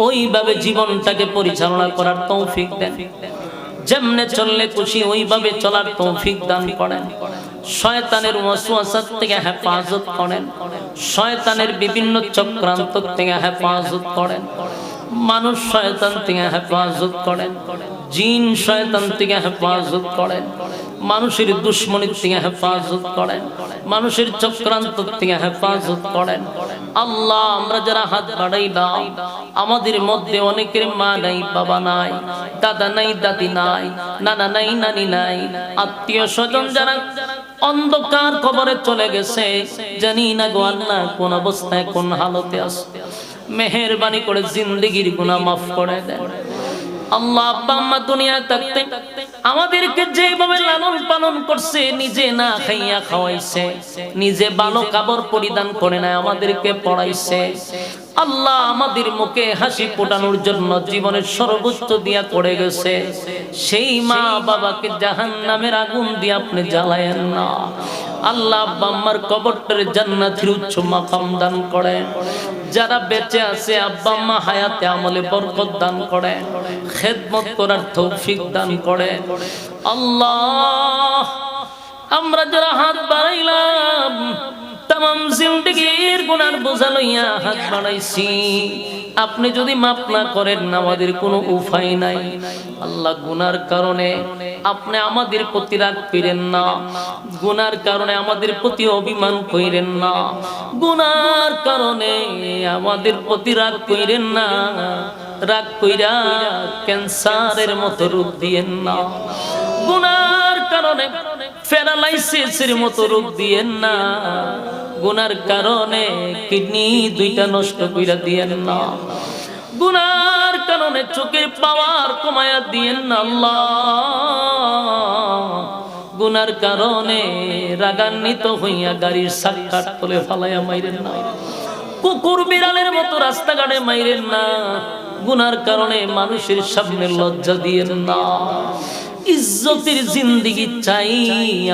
ওইভাবে জীবনটাকে পরিচালনা করার তৌফিক দেন। যেমনে চললে খুশি ওইভাবে চলার তৌফিক দান করেন। শয়তানের ওয়াসওয়াসা থেকে হেফাজত করেন। শয়তানের বিভিন্ন চক্রান্ত থেকে হেফাজত করেন। মানুষ শয়তান থেকে হেফাজত করেন। জিন শয়তান থেকে হেফাজত করেন। মানুষের দুশ্মনীর থেকে হেফাজত করেন। মানুষের চক্রান্ত থেকে হেফাজত করেন। আল্লাহ, আমরা যারা হাত বাড়াইলাম, আমাদের মধ্যে অনেকের মা নাই, বাবা নাই, দাদা নাই, দাদি নাই, নানা নাই, নানি নাই, আত্মীয় স্বজন যারা অন্ধকার কবরে চলে গেছে, জানি না গো আল্লাহ কোন অবস্থায় কোন হালতে আছে। মেহেরবানি করে জিন্দেগির গুনাহ মাফ করে দেন। আল্লাহ, আব্বা আম্মা দুনিয়ায় থাকতে আমাদেরকে যেভাবে লালন পালন করছে, নিজে না খাইয়া খাওয়াইছে, নিজে ভালো কাপড় পরিধান করে না আমাদেরকে পড়াইছে। আল্লাহ, আমাদের মুখে হাসি ফোটানোর জন্য জীবনের সর্বোচ্চ দিয়া করে গেছে। সেই মা বাবাকে জাহান্নামের আগুন দিয়ে আপনি জ্বালায়েন না। আল্লাহ, আব্বা আম্মার কবরটারে জান্নাতের উচ্চ মাকাম দান করেন। যারা বেঁচে আছে আব্বা আম্মা হায়াতে আমলে বরকত দান করেন, খেদমত করার তৌফিক দান করেন। আল্লাহ, আমরা যারা হাত বাড়াইলাম, তামাম জিন্দেগির গুনার বোঝা লইয়া হাত বাড়াইছি, আপনি যদি মাফ না করেন আমাদের কোনো উপায় নাই। আল্লাহ, গুনার কারণে আপনি আমাদের প্রতি রাগ করেন না। গুনার কারণে আমাদের প্রতি অভিমান করেন না। গুনার কারণে আমাদের প্রতি রাগ করেন না। রাগ কইরা ক্যান্সারের মতো রূপ দিয়েন না। গুনার কারণে প্যারালাইসিসের মতো রূপ দিয়েন না। গুনার কারণে কিডনি দুইটা নষ্ট কইরা দিয়েন না। গুনার কারণে চোখের পাওয়ার কমায়া দিয়েন না আল্লাহ। গুনার কারণে রাগান্বিত হইয়া গাড়ির সাক্ষাৎ তলে ফালাইয়া মাইরেন না। কুকুর বিড়ালের মতো রাস্তাঘাটে মাইরেন না। গুনার কারণে মানুষের সামনে লজ্জা দিয়েন না। ইজ্জতের জিন্দেগি চাই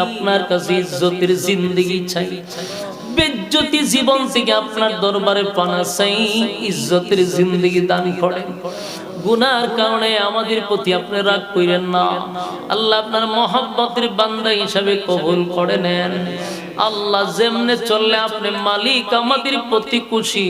আপনার কাছে, ইজ্জতের জিন্দেগি চাই। বেজ্জতি জীবন থেকে আপনার দরবারে পানা চাই। ইজ্জতের জিন্দেগি দান করেন। গুনার কারণে আমাদের প্রতি আপনি রাগ করেন না আল্লাহ। আপনার মহব্বতের বান্দা হিসাবে কবুল করে নেন আল্লাহ। যেমনে চললে আপনি মালিক, আমাদের প্রতি খুশি।